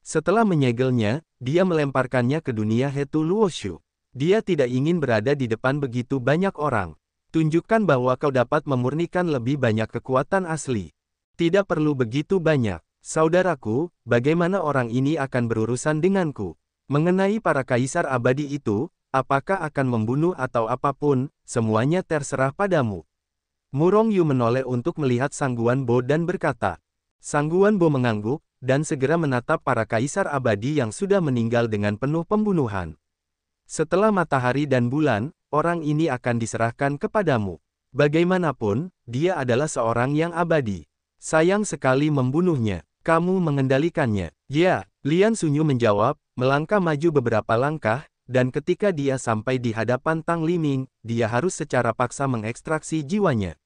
Setelah menyegelnya, dia melemparkannya ke dunia Hetu Luoshu. Dia tidak ingin berada di depan begitu banyak orang. Tunjukkan bahwa kau dapat memurnikan lebih banyak kekuatan asli. Tidak perlu begitu banyak. Saudaraku, bagaimana orang ini akan berurusan denganku? Mengenai para kaisar abadi itu, apakah akan membunuh atau apapun, semuanya terserah padamu. Murongyu menoleh untuk melihat Sangguan Bo dan berkata. Sangguan Bo mengangguk, dan segera menatap para kaisar abadi yang sudah meninggal dengan penuh pembunuhan. Setelah matahari dan bulan, orang ini akan diserahkan kepadamu. Bagaimanapun, dia adalah seorang yang abadi. Sayang sekali membunuhnya. Kamu mengendalikannya. Ya, Lian Sunyu menjawab, melangkah maju beberapa langkah, dan ketika dia sampai di hadapan Tang Liming, dia harus secara paksa mengekstraksi jiwanya.